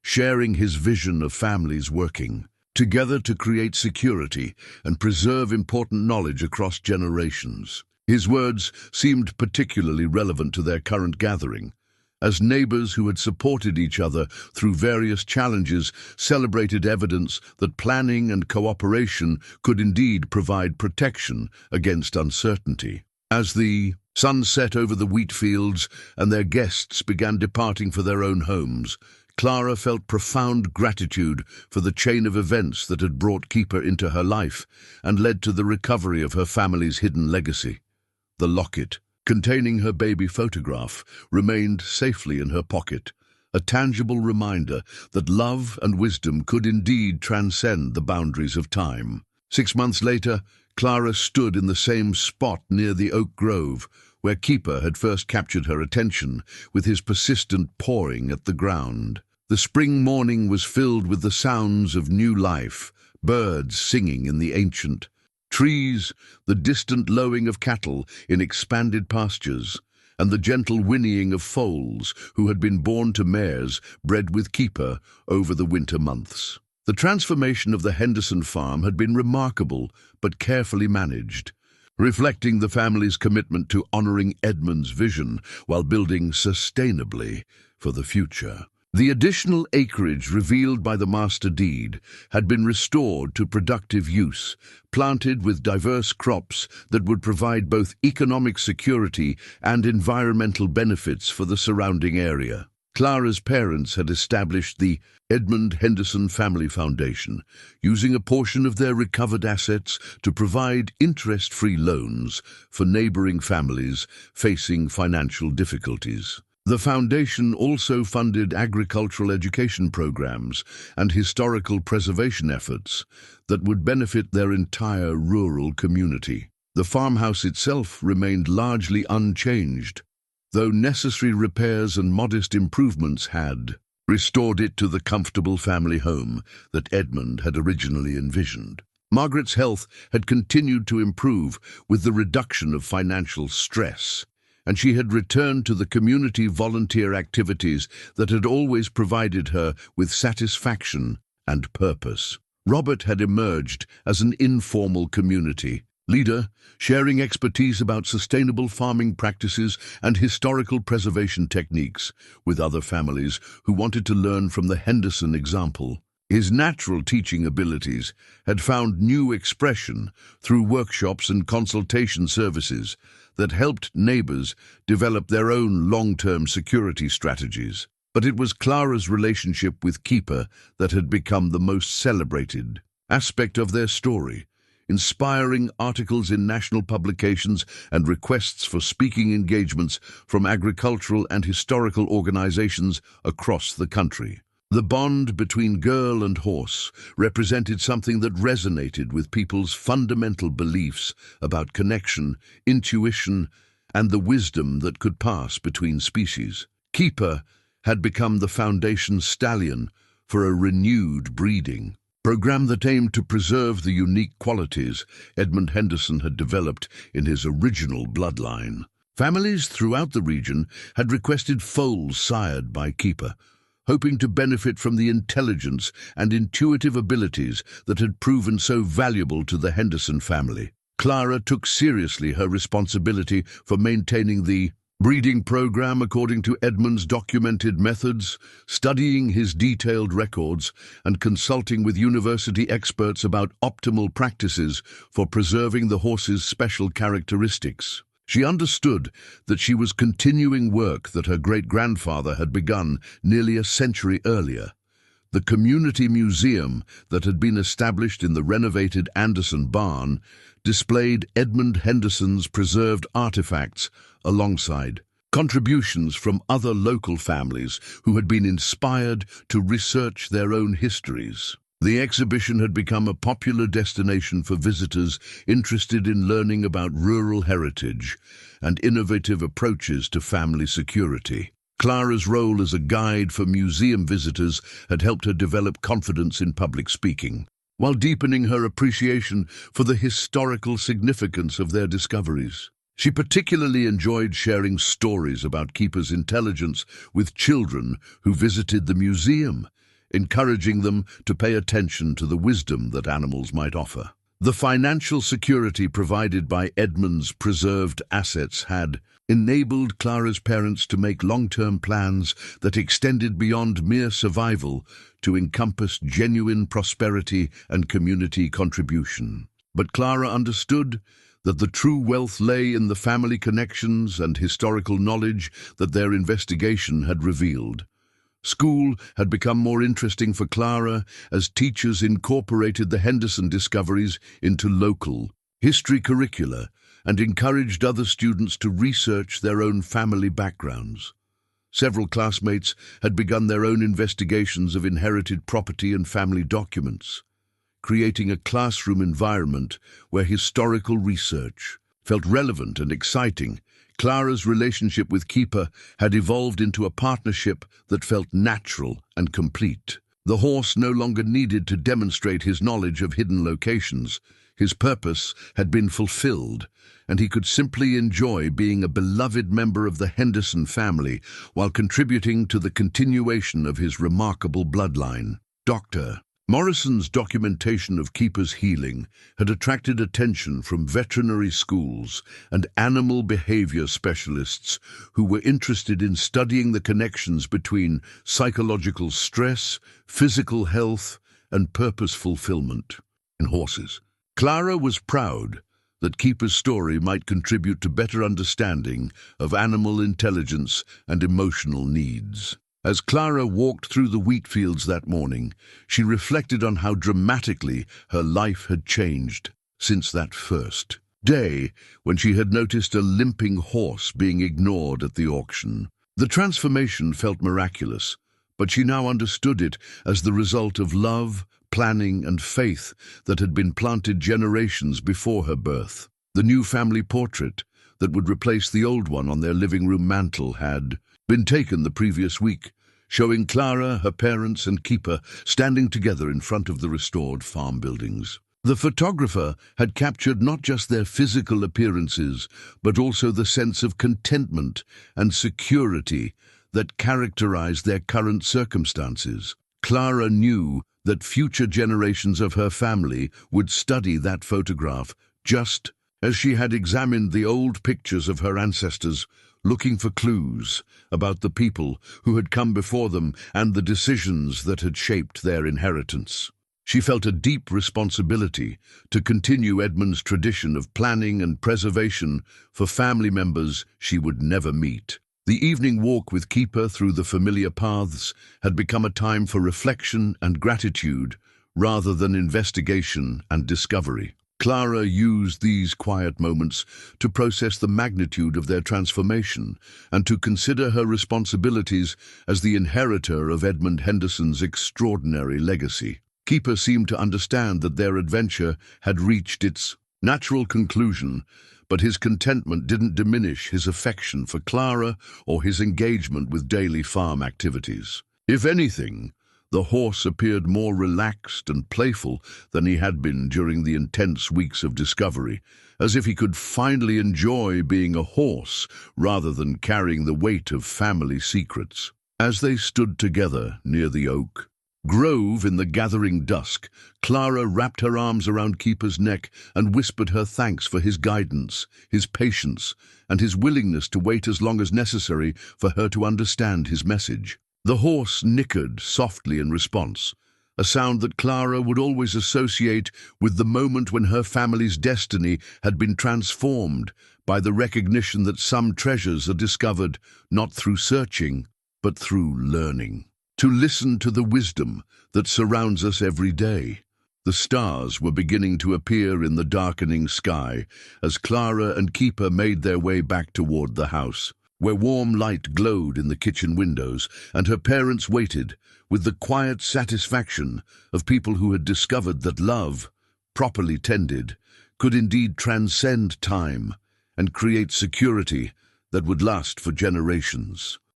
sharing his vision of families working together to create security and preserve important knowledge across generations. His words seemed particularly relevant to their current gathering, as neighbors who had supported each other through various challenges celebrated evidence that planning and cooperation could indeed provide protection against uncertainty. As the sun set over the wheat fields and their guests began departing for their own homes, Clara felt profound gratitude for the chain of events that had brought Keeper into her life and led to the recovery of her family's hidden legacy. The locket, containing her baby photograph, remained safely in her pocket, a tangible reminder that love and wisdom could indeed transcend the boundaries of time. 6 months later, Clara stood in the same spot near the oak grove, where Keeper had first captured her attention with his persistent pawing at the ground. The spring morning was filled with the sounds of new life, birds singing in the ancient trees, the distant lowing of cattle in expanded pastures, and the gentle whinnying of foals who had been born to mares bred with Keeper over the winter months. The transformation of the Henderson farm had been remarkable but carefully managed, reflecting the family's commitment to honoring Edmund's vision while building sustainably for the future. The additional acreage revealed by the master deed had been restored to productive use, planted with diverse crops that would provide both economic security and environmental benefits for the surrounding area. Clara's parents had established the Edmund Henderson Family Foundation, using a portion of their recovered assets to provide interest-free loans for neighboring families facing financial difficulties. The foundation also funded agricultural education programs and historical preservation efforts that would benefit their entire rural community. The farmhouse itself remained largely unchanged, though necessary repairs and modest improvements had restored it to the comfortable family home that Edmund had originally envisioned. Margaret's health had continued to improve with the reduction of financial stress, and she had returned to the community volunteer activities that had always provided her with satisfaction and purpose. Robert had emerged as an informal community leader, sharing expertise about sustainable farming practices and historical preservation techniques with other families who wanted to learn from the Henderson example. His natural teaching abilities had found new expression through workshops and consultation services that helped neighbors develop their own long-term security strategies. But it was Clara's relationship with Keeper that had become the most celebrated aspect of their story, inspiring articles in national publications and requests for speaking engagements from agricultural and historical organizations across the country. The bond between girl and horse represented something that resonated with people's fundamental beliefs about connection, intuition, and the wisdom that could pass between species. Keeper had become the foundation stallion for a renewed breeding program that aimed to preserve the unique qualities Edmund Henderson had developed in his original bloodline. Families throughout the region had requested foals sired by Keeper, hoping to benefit from the intelligence and intuitive abilities that had proven so valuable to the Henderson family. Clara took seriously her responsibility for maintaining the breeding program according to Edmund's documented methods, studying his detailed records, and consulting with university experts about optimal practices for preserving the horse's special characteristics. She understood that she was continuing work that her great-grandfather had begun nearly a century earlier. The community museum that had been established in the renovated Anderson barn displayed Edmund Henderson's preserved artifacts alongside contributions from other local families who had been inspired to research their own histories. The exhibition had become a popular destination for visitors interested in learning about rural heritage and innovative approaches to family security. Clara's role as a guide for museum visitors had helped her develop confidence in public speaking, while deepening her appreciation for the historical significance of their discoveries. She particularly enjoyed sharing stories about Keeper's intelligence with children who visited the museum, encouraging them to pay attention to the wisdom that animals might offer. The financial security provided by Edmund's preserved assets had enabled Clara's parents to make long-term plans that extended beyond mere survival to encompass genuine prosperity and community contribution. But Clara understood that the true wealth lay in the family connections and historical knowledge that their investigation had revealed. School had become more interesting for Clara as teachers incorporated the Henderson discoveries into local history curricula and encouraged other students to research their own family backgrounds. Several classmates had begun their own investigations of inherited property and family documents, creating a classroom environment where historical research felt relevant and exciting. Clara's relationship with Keeper had evolved into a partnership that felt natural and complete. The horse no longer needed to demonstrate his knowledge of hidden locations. His purpose had been fulfilled, and he could simply enjoy being a beloved member of the Henderson family while contributing to the continuation of his remarkable bloodline. Dr. Morrison's documentation of Keeper's healing had attracted attention from veterinary schools and animal behavior specialists who were interested in studying the connections between psychological stress, physical health, and purpose fulfillment in horses. Clara was proud that Keeper's story might contribute to better understanding of animal intelligence and emotional needs. As Clara walked through the wheat fields that morning, she reflected on how dramatically her life had changed since that first day when she had noticed a limping horse being ignored at the auction. The transformation felt miraculous, but she now understood it as the result of love, planning, and faith that had been planted generations before her birth. The new family portrait that would replace the old one on their living room mantel had been taken the previous week, showing Clara, her parents, and Keeper standing together in front of the restored farm buildings. The photographer had captured not just their physical appearances, but also the sense of contentment and security that characterized their current circumstances. Clara knew that future generations of her family would study that photograph just as she had examined the old pictures of her ancestors, looking for clues about the people who had come before them and the decisions that had shaped their inheritance. She felt a deep responsibility to continue Edmund's tradition of planning and preservation for family members she would never meet. The evening walk with Keeper through the familiar paths had become a time for reflection and gratitude rather than investigation and discovery. Clara used these quiet moments to process the magnitude of their transformation and to consider her responsibilities as the inheritor of Edmund Henderson's extraordinary legacy. Keeper seemed to understand that their adventure had reached its natural conclusion, but his contentment didn't diminish his affection for Clara or his engagement with daily farm activities. If anything, the horse appeared more relaxed and playful than he had been during the intense weeks of discovery, as if he could finally enjoy being a horse rather than carrying the weight of family secrets. As they stood together near the oak grove in the gathering dusk, Clara wrapped her arms around Keeper's neck and whispered her thanks for his guidance, his patience, and his willingness to wait as long as necessary for her to understand his message. The horse nickered softly in response, a sound that Clara would always associate with the moment when her family's destiny had been transformed by the recognition that some treasures are discovered not through searching, but through learning. To listen to the wisdom that surrounds us every day. The stars were beginning to appear in the darkening sky as Clara and Keeper made their way back toward the house, where warm light glowed in the kitchen windows, and her parents waited with the quiet satisfaction of people who had discovered that love, properly tended, could indeed transcend time and create security that would last for generations.